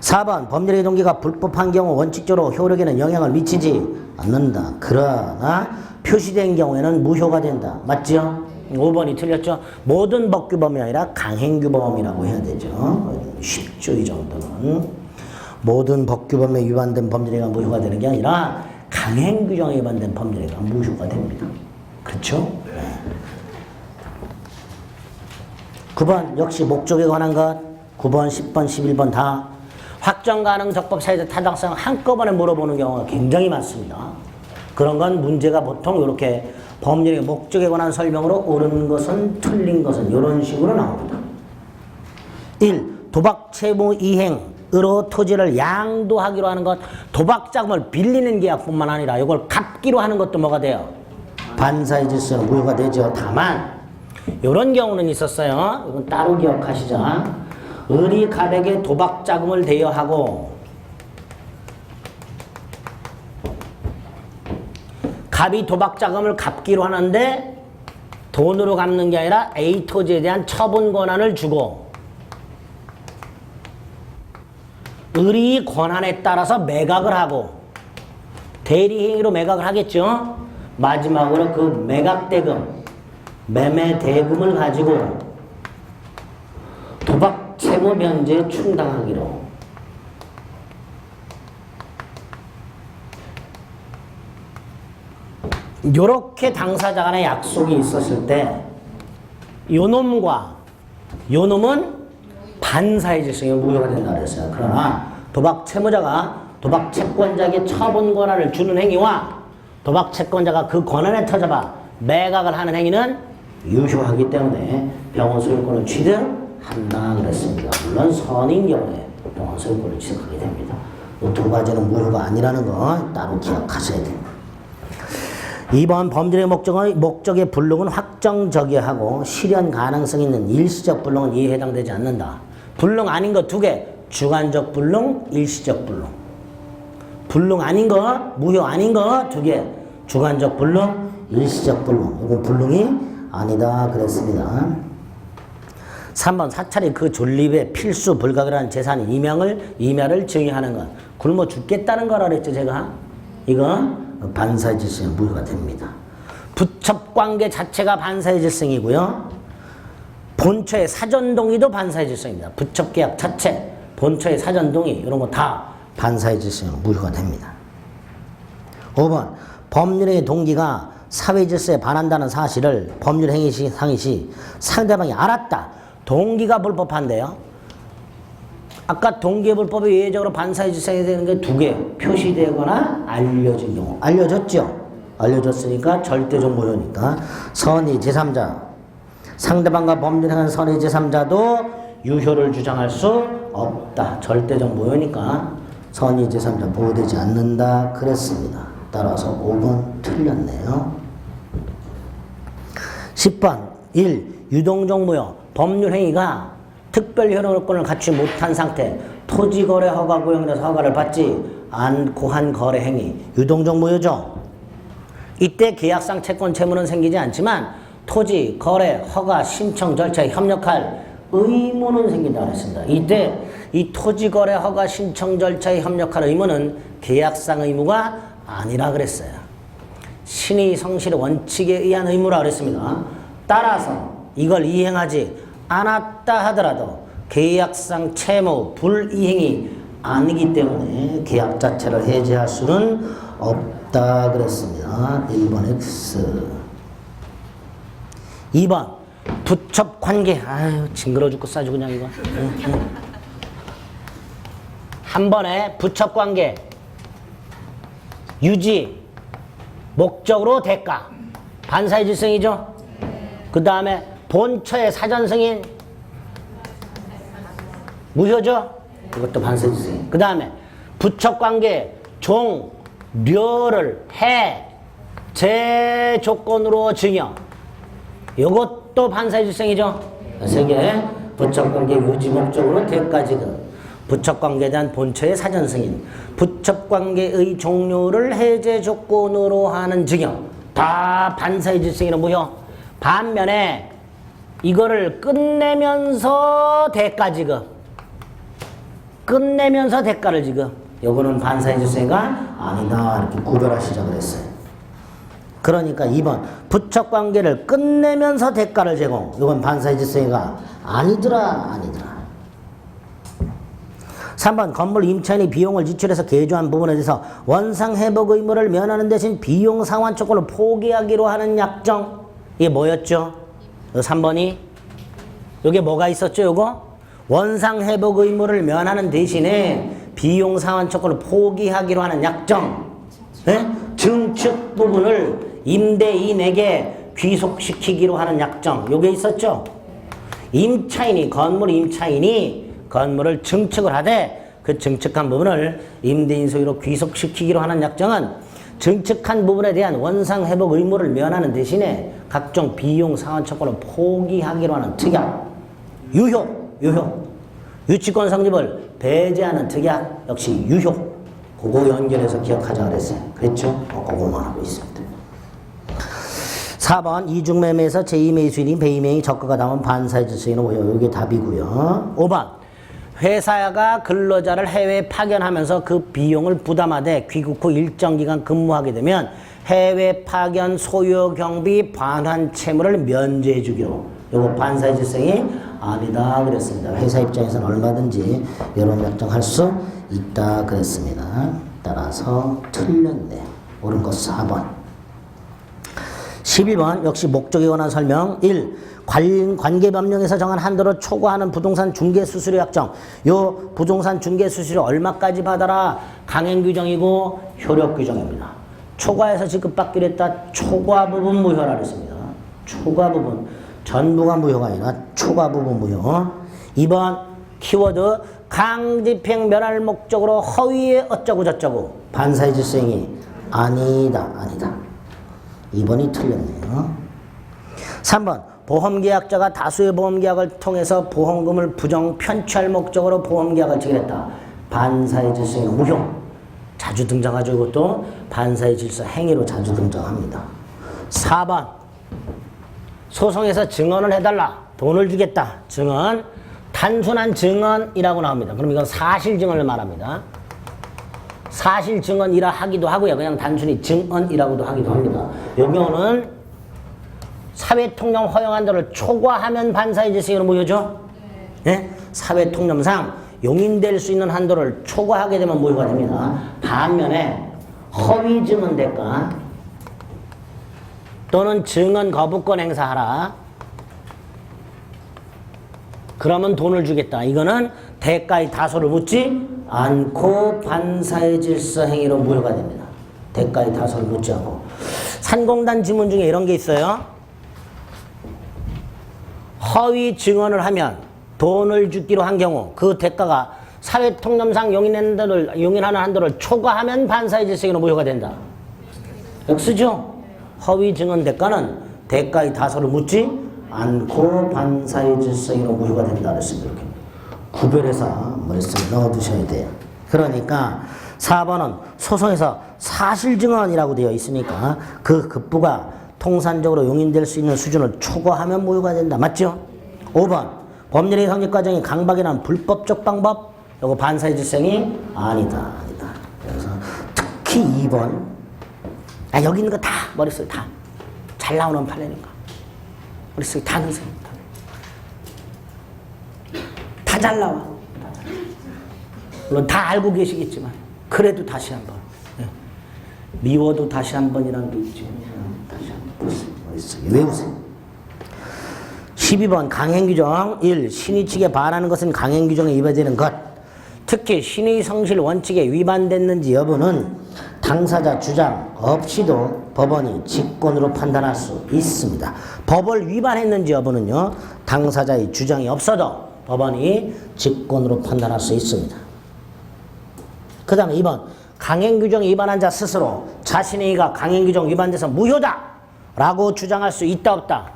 4번 법률의 동기가 불법한 경우 원칙적으로 효력에는 영향을 미치지 않는다. 그러나 표시된 경우에는 무효가 된다. 맞죠? 5번이 틀렸죠? 모든 법규범이 아니라 강행규범이라고 해야 되죠. 쉽죠, 이 정도는. 모든 법규범에 위반된 법률행위가 무효가 되는 게 아니라 강행규정에 위반된 법률행위가 무효가 됩니다. 그렇죠? 9번 역시 목적에 관한 것. 9번, 10번, 11번 다 확정 가능 적법 사유의 타당성 한꺼번에 물어보는 경우가 굉장히 많습니다. 그런 건 문제가 보통 이렇게 법률의 목적에 관한 설명으로 옳은 것은 틀린 것은 이런 식으로 나옵니다. 1. 도박 채무 이행으로 토지를 양도하기로 하는 것. 도박 자금을 빌리는 계약뿐만 아니라 이걸 갚기로 하는 것도 뭐가 돼요? 반사의 질서는 무효가 되죠. 다만 이런 경우는 있었어요. 이건 따로 기억하시죠. 을이 갑에게 도박 자금을 대여하고 갑이 도박 자금을 갚기로 하는데 돈으로 갚는 게 아니라 A 토지에 대한 처분 권한을 주고 을이 권한에 따라서 매각을 하고 대리행위로 매각을 하겠죠. 마지막으로 그 매각 대금, 매매 대금을 가지고 도박 채무 면제 충당하기로. 요렇게 당사자 간의 약속이 있었을 때 요놈과 요놈은 반사의 질서가 무효가 된다 그랬어요. 그러나 도박 채무자가 도박 채권자에게 처분 권한을 주는 행위와 도박 채권자가 그 권한에 터져봐 매각을 하는 행위는 유효하기 때문에 병원 소유권을 취득한다 그랬습니다. 물론 선인 경우에 병원 소유권을 취득하게 됩니다. 이 두 가지는 무효가 아니라는 거 따로 기억하셔야 됩니다. 2번 범죄의 목적의 불능은 확정적이하고 실현 가능성이 있는 일시적 불능은 이에 해당되지 않는다. 불능 아닌 거 두 개. 주관적 불능, 일시적 불능. 불능 아닌 거, 무효 아닌 거 두 개. 주관적 불능, 일시적 불능. 이건 불능이 아니다 그랬습니다. 3번 사찰이 그 존립의 필수 불가결한 재산인 이멸을 증의하는 것. 굶어 죽겠다는 거라 그랬죠 제가. 이건 반사의 질서에 무효가 됩니다. 부첩관계 자체가 반사의 질서이고요. 본처의 사전동의도 반사의 질서입니다. 부첩계약 자체, 본처의 사전동의 이런 거 다 반사의 질서에 무효가 됩니다. 5번 법률의 동기가 사회 질서에 반한다는 사실을 법률 행위 시 상의 시 상대방이 알았다. 동기가 불법한데요. 아까 동기불법이 예외적으로 반사의 질서에 되는 게 두 개. 표시되거나 알려진 경우. 알려졌죠? 알려졌으니까 절대적 무효니까. 선의 제3자. 상대방과 법률행한 선의 제3자도 유효를 주장할 수 없다. 절대적 무효니까 선의 제3자 보호되지 않는다 그랬습니다. 따라서 5번 틀렸네요. 10번 1. 유동적 무효. 법률행위가 특별 효력권을 갖추지 못한 상태, 토지거래 허가 구역에서 허가를 받지 않고 한 거래 행위, 유동적 무효죠. 이때 계약상 채권 채무는 생기지 않지만 토지, 거래, 허가, 신청 절차에 협력할 의무는 생긴다고 했습니다. 이때 이 토지, 거래, 허가, 신청 절차에 협력할 의무는 계약상 의무가 아니라 그랬어요. 신의 성실의 원칙에 의한 의무라 그랬습니다. 따라서 이걸 이행하지 않았다 하더라도 계약상 채무 불이행이 아니기 때문에 계약 자체를 해지할 수는 없다 그랬습니다. 1번 X. 2번 부첩관계. 아유 징그러 죽고 싸주 그냥 이거. 한 번에 부첩관계 유지 목적으로 대가 반사의 질성이죠. 그 다음에 본처의 사전승인 무효죠. 이것도 반사의 질성. 그 다음에 부첩관계 종 료를 해 제 조건으로 증여 이것도 반사의 질성이죠. 세 개. 부첩관계 유지 목적으로 대가지급 부첩관계에 대한 본처의 사전승인 부첩관계의 종료를 해제 조건으로 하는 증여 다 반사의 질성이는 무효. 반면에 이거를 끝내면서 대가 지급 끝내면서 대가를 지급 요거는 반사의 질서가 아니다 이렇게 구별하시자 그랬어요. 그러니까 2번 부척관계를 끝내면서 대가를 제공 이건 반사의 질서가 아니더라. 3번 건물 임차인이 비용을 지출해서 개조한 부분에 대해서 원상회복 의무를 면하는 대신 비용 상환 조건을 포기하기로 하는 약정 이게 뭐였죠? 3번이 요게 뭐가 있었죠? 요거 원상회복 의무를 면하는 대신에 비용 상환 조건을 포기하기로 하는 약정. 네? 증축 부분을 임대인에게 귀속시키기로 하는 약정. 요게 있었죠? 임차인이 건물 임차인이 건물을 증축을 하되 그 증축한 부분을 임대인 소유로 귀속시키기로 하는 약정은 증축한 부분에 대한 원상회복 의무를 면하는 대신에 각종 비용 상환 조건을 포기하기로 하는 특약. 유효. 유치권 성립을 배제하는 특약 역시 유효. 그거 연결해서 기억하자 그랬어요. 그랬죠? 그거만 하고 있습니다. 4번 이중매매에서 제2매수인이 배임행위 적과가 담은 반사의 질서는 뭐예요? 이게 답이고요. 5번 회사가 근로자를 해외에 파견하면서 그 비용을 부담하되 귀국 후 일정 기간 근무하게 되면 해외 파견 소요 경비 반환 채무를 면제해 주기로. 요거 반사의 질성이 아니다 그랬습니다. 회사 입장에서는 얼마든지 이런 약정할 수 있다 그랬습니다. 따라서 틀렸네. 옳은 거 4번. 12번 역시 목적에 관한 설명. 1. 관계법령에서 정한 한도를 초과하는 부동산 중개수수료 약정. 요 부동산 중개수수료 얼마까지 받아라 강행규정이고 효력규정입니다. 초과해서 지급받기로 했다. 초과 부분 무효라 그랬습니다. 초과 부분. 전부가 무효가 아니라 초과 부분 무효. 2번 키워드 강집행 면할 목적으로 허위에 어쩌고 저쩌고. 반사의 질서행위 아니다. 2번이 틀렸네요. 3번 보험계약자가 다수의 보험계약을 통해서 보험금을 부정 편취할 목적으로 보험계약을 체결했다. 반사의 질서행위 무효. 자주 등장하죠. 이것도 반사의 질서 행위로 자주 등장합니다. 4번 소송에서 증언을 해달라. 돈을 주겠다. 증언. 단순한 증언이라고 나옵니다. 그럼 이건 사실 증언을 말합니다. 사실 증언이라 하기도 하고요. 그냥 단순히 증언이라고도 하기도 합니다. 이 경우는 사회통념 허용 한도를 초과하면 반사의 질서행위는 무효죠? 네? 사회통념상 용인될 수 있는 한도를 초과하게 되면 무효가 됩니다. 반면에 허위 증언 대가 또는 증언 거부권 행사하라. 그러면 돈을 주겠다. 이거는 대가의 다소를 묻지 않고 반사의 질서 행위로 무효가 됩니다. 대가의 다소를 묻지 않고. 산공단 지문 중에 이런 게 있어요. 허위 증언을 하면 돈을 주기로 한 경우 그 대가가 사회통념상 용인하는 한도를 초과하면 반사의 질서 행위로 무효가 된다. 역수죠? 허위 증언 대가는 대가의 다소를 묻지 않고 반사의 질서행위로 무효가 된다 그랬습니다. 이렇게 구별해서 머릿속에 넣어두셔야 돼요. 그러니까 4번은 소송에서 사실증언이라고 되어 있으니까 그 급부가 통산적으로 용인될 수 있는 수준을 초과하면 무효가 된다. 맞죠? 5번 법률의 성립 과정이 강박이 난 불법적 방법. 이거 반사의 질서행위 아니다. 그래서 특히 2번 여기 있는 거 다 머릿속에 다 잘 나오는 판례니까 머릿속에 다 넣으세요. 다 잘 나와. 물론 다 알고 계시겠지만 그래도 다시 한번 미워도 다시 한번이라는 게 있죠. 다시 한번 보세요. 머릿속에 외우세요. 12번 강행규정 1. 신의 측에 반하는 것은 강행규정에 위반되는 것. 특히 신의 성실 원칙에 위반됐는지 여부는 당사자 주장 없이도 법원이 직권으로 판단할 수 있습니다. 법을 위반했는지 여부는요, 당사자의 주장이 없어도 법원이 직권으로 판단할 수 있습니다. 그 다음에 2번 강행규정에 위반한 자 스스로 자신의 의가 강행규정 위반돼서 무효다 라고 주장할 수 있다 없다?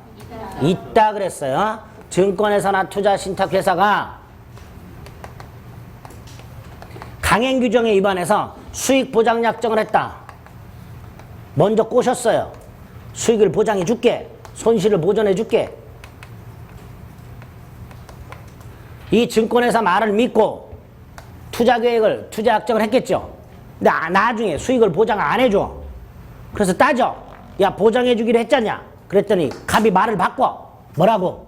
있다 그랬어요. 증권회사나 투자신탁회사가 강행규정에 위반해서 수익보장약정을 했다. 먼저 꼬셨어요. 수익을 보장해 줄게. 손실을 보전해 줄게. 이 증권회사 말을 믿고 투자계획을, 투자약정을 했겠죠. 근데 나중에 수익을 보장 안 해줘. 그래서 따져. 야, 보장해 주기로 했잖냐. 그랬더니 갑이 말을 바꿔. 뭐라고?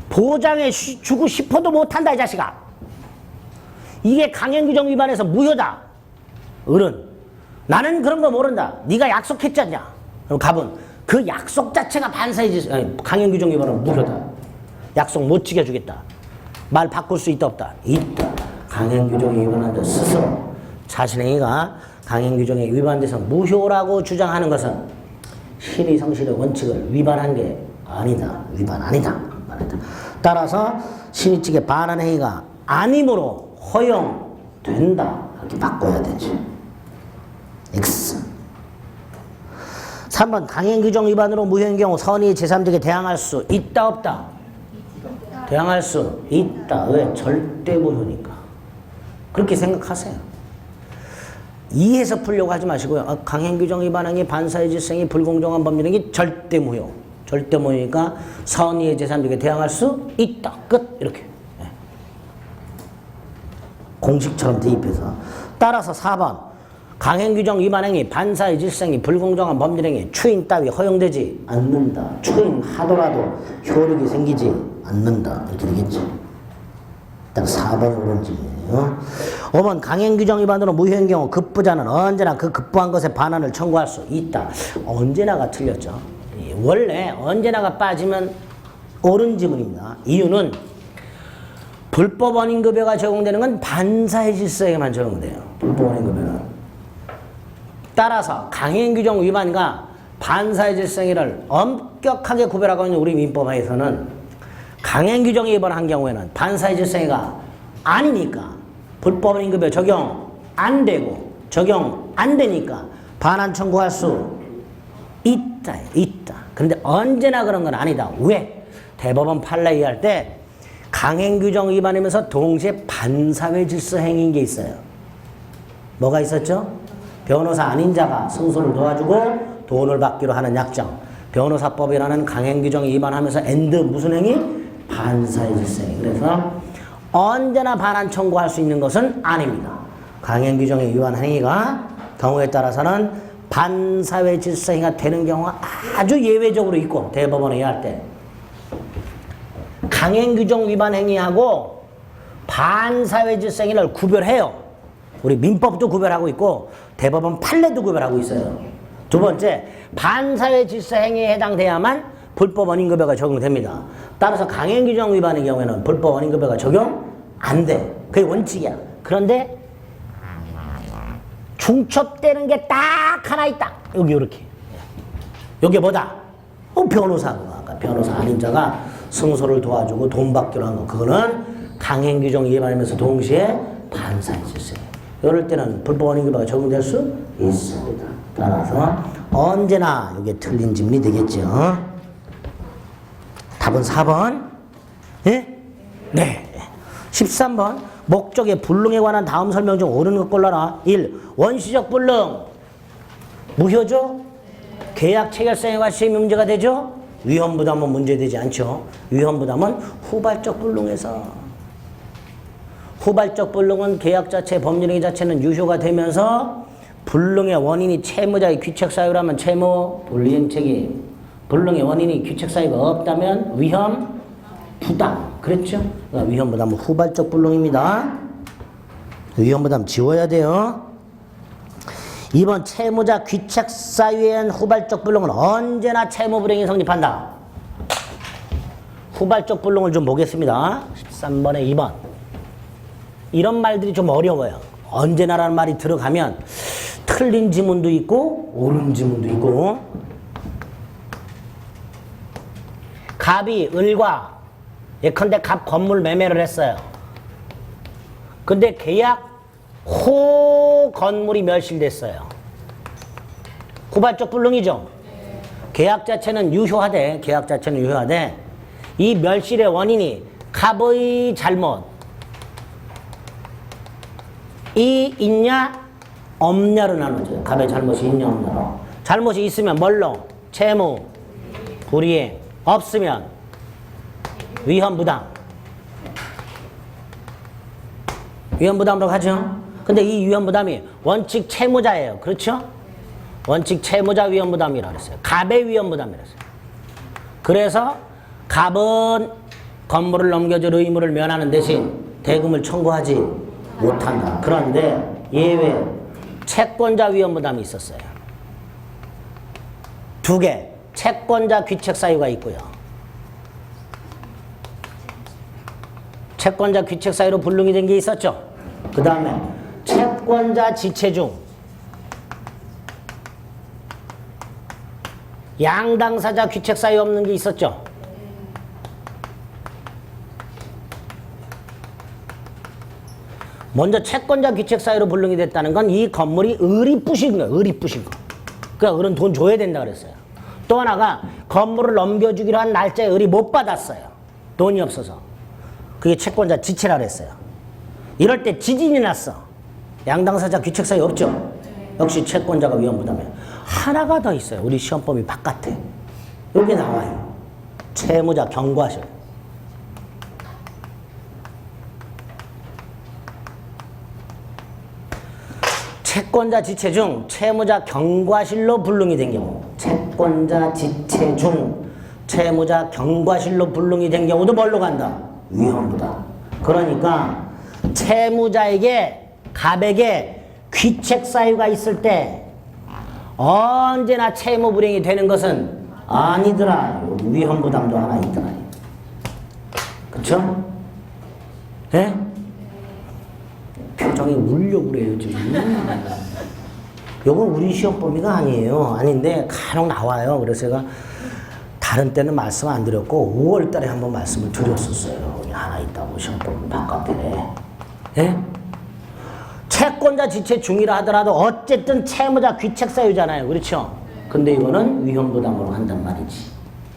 보장해 주고 싶어도 못한다 이 자식아. 이게 강행규정 위반해서 무효다. 어른, 나는 그런 거 모른다. 네가 약속했잖냐. 그럼 갑은 그 약속 자체가 반사이지. 강행규정 위반은 무효다. 약속 못 지켜주겠다. 말 바꿀 수 있다 없다? 있다. 강행규정에 위반한 자 스스로 자신의 의가 강행규정에 위반돼서 무효라고 주장하는 것은 신의 성실의 원칙을 위반한 게 아니다. 위반 아니다. 따라서 신의 측에 반하는 행위가 아니므로 허용된다. 이렇게 바꿔야 되지. X. 3번 강행규정 위반으로 무효인 경우 선의 제3자에게 대항할 수 있다 없다? 대항할 수 있다. 왜? 절대 무효니까. 그렇게 생각하세요. 이해해서 풀려고 하지 마시고요. 강행규정 위반 행위, 반사의 질성이 불공정한 법률행위 절대 무효. 절대 무효니까 선의의 제3자에게 대항할 수 있다. 끝. 이렇게. 공식처럼 대입해서. 따라서 4번 강행규정 위반 행위, 반사의 질성이 불공정한 법률행위, 추인 따위 허용되지 않는다. 추인하더라도 효력이 생기지 않는다. 이렇게 되겠지. 딱 4번 옳은 질문이에요. 5번 강행규정 위반으로 무효인 경우 급부자는 언제나 그 급부한 것에 반환을 청구할 수 있다. 언제나가 틀렸죠. 원래 언제나가 빠지면 옳은 질문입니다. 이유는 불법 원인급여가 적용되는 건 반사의 질서에만 적용돼요. 불법 원인급여는. 따라서 강행규정 위반과 반사의 질서를 엄격하게 구별하고 있는 우리 민법에서는 강행규정 위반한 경우에는 반사의 질서가 아니니까 불법 원인급여 적용 안 되고 적용 안 되니까 반환 청구할 수 있다. 그런데 언제나 그런 건 아니다. 왜? 대법원 판례 할 때 강행규정 위반하면서 동시에 반사회 질서 행위인 게 있어요. 뭐가 있었죠? 변호사 아닌 자가 승소를 도와주고 돈을 받기로 하는 약정. 변호사법이라는 강행규정 위반하면서 엔드 무슨 행위? 반사회 질서 행위. 그래서 언제나 반환 청구할 수 있는 것은 아닙니다. 강행규정에 위반 행위가 경우에 따라서는 반사회 질서 행위가 되는 경우가 아주 예외적으로 있고 대법원에 의할 때 강행규정 위반 행위하고 반사회 질서 행위를 구별해요. 우리 민법도 구별하고 있고 대법원 판례도 구별하고 있어요. 두 번째, 반사회 질서 행위에 해당돼야만 불법 원인급여가 적용됩니다. 따라서 강행규정 위반의 경우에는 불법 원인급여가 적용 안 돼. 그게 원칙이야. 그런데 중첩되는 게 딱 하나 있다. 여기 이렇게. 여기 뭐다? 변호사가. 아까 변호사 아닌 자가 승소를 도와주고 돈 받기로 한 거. 그거는 강행규정 위반하면서 동시에 반사회 질서. 이럴 때는 불법 원인급여가 적용될 수 있습니다. 따라서 언제나 이게 틀린 질문이 되겠죠. 답은 4번. 예? 네. 13번. 목적의 불능에 관한 다음 설명 중 옳은 것 골라라. 1. 원시적 불능. 무효죠? 계약 체결성에 관시 문제가 되죠? 위헌부담은 문제되지 않죠. 위헌부담은 후발적 불능에서. 후발적 불능은 계약 자체, 법률행위 자체는 유효가 되면서 불능의 원인이 채무자의 귀책 사유라면 채무 불이행 책임. 불능의 원인이 귀책 사유가 없다면 위헌 부담. 그랬죠? 그러니까 위헌 부담은 후발적 불능입니다. 위헌 부담 지워야 돼요. 2번 채무자 귀책 사유에 의한 후발적 불능은 언제나 채무 불이행이 성립한다. 후발적 불능을 좀 보겠습니다. 13번에 2번. 이런 말들이 좀 어려워요. 언제나라는 말이 들어가면 틀린 지문도 있고 옳은 지문도 있고. 갑이 을과 예컨대 갑 건물 매매를 했어요. 근데 계약 호 건물이 멸실됐어요. 후발적 불능이죠. 계약 자체는 유효하되, 계약 자체는 유효하되 이 멸실의 원인이 갑의 잘못 이 있냐 없냐로 나누죠. 갑의 잘못이 있냐 없냐로. 잘못이 있으면 뭘로? 채무, 불이행. 없으면 위헌부당. 위헌부담으로 하죠. 근데 이 위헌부담이 원칙 채무자예요. 그렇죠? 원칙 채무자 위헌부담이라고 했어요. 갑의 위헌부담이라고 했어요. 그래서 갑은 건물을 넘겨줄 의무를 면하는 대신 대금을 청구하지 못한다. 그런데 예외 채권자 위헌부담이 있었어요. 두 개. 채권자 귀책 사유가 있고요. 채권자 귀책 사유로 불능이 된 게 있었죠. 그 다음에 채권자 지체 중 양당사자 귀책 사유 없는 게 있었죠. 먼저 채권자 귀책 사유로 불능이 됐다는 건 이 건물이 을이 부신 거예요. 을이 부신 거. 그러니까 을은 돈 줘야 된다 그랬어요. 또 하나가 건물을 넘겨주기로 한 날짜에 을이 못 받았어요. 돈이 없어서. 그게 채권자 지체라 그랬어요. 이럴 때 지진이 났어. 양당사자 귀책 사유 없죠. 역시 채권자가 위헌부담이에요. 하나가 더 있어요. 우리 시험범위 바깥에. 여기 나와요. 채무자 경과실. 채권자 지체 중 채무자 경과실로 불능이 된 경우, 채권자 지체 중 채무자 경과실로 불능이 된 경우도 뭘로 간다? 위헌부담. 그러니까 채무자에게 갑에게 귀책 사유가 있을 때 언제나 채무 불이행이 되는 것은 아니더라. 위헌부담도 하나 있더라. 그쵸? 예? 표정이 울려고 그래요, 지금. 요건 우리 시험 범위가 아니에요. 아닌데 간혹 나와요. 그래서 제가 다른 때는 말씀 안 드렸고 5월 달에 한번 말씀을 드렸었어요. 여기 하나 있다고 시험 범위 바깥에. 예? 채권자 지체 중이라 하더라도 어쨌든 채무자 귀책 사유잖아요. 그렇죠? 근데 이거는 위헌부담으로 한단 말이지.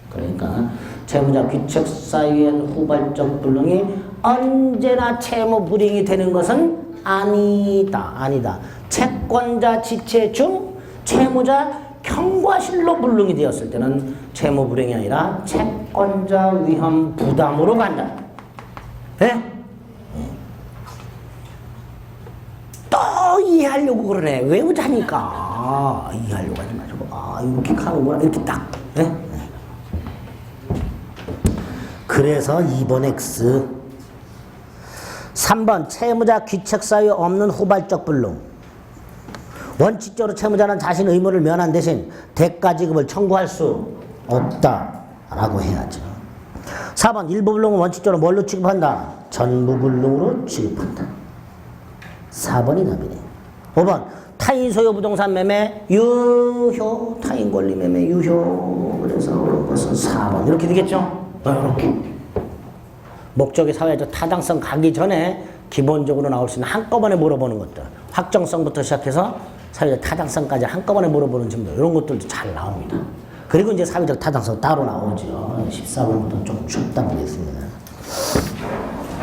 그러니까 채무자 귀책 사유엔 후발적 불능이 언제나 채무 불이행이 되는 것은 아니다. 아니다. 채권자 지체 중 채무자 경과실로 불능이 되었을 때는 채무 불이행이 아니라 채권자 위헌 부담으로 간다. 네? 또 이해하려고 그러네. 외우자니까. 이해하려고 하지 마시고. 이렇게 가는구나. 이렇게 딱. 네? 그래서 2번 X. 3번 채무자 귀책 사유 없는 후발적 불능. 원칙적으로 채무자는 자신 의무를 면한 대신 대가 지급을 청구할 수 없다라고 해야죠. 4번 일부 불능은 원칙적으로 뭘로 취급한다? 전부 불능으로 취급한다. 4번이 답이네. 5번 타인 소유 부동산 매매 유효. 타인 권리 매매 유효. 그래서 그것은 4번 이렇게 되겠죠? 이렇게. 목적의 사회적 타당성 가기 전에 기본적으로 나올 수 있는 한꺼번에 물어보는 것들. 확정성부터 시작해서 사회적 타당성까지 한꺼번에 물어보는 질문. 이런 것들도 잘 나옵니다. 그리고 이제 사회적 타당성 따로 나오죠. 14번부터 좀 쭉 보겠습니다.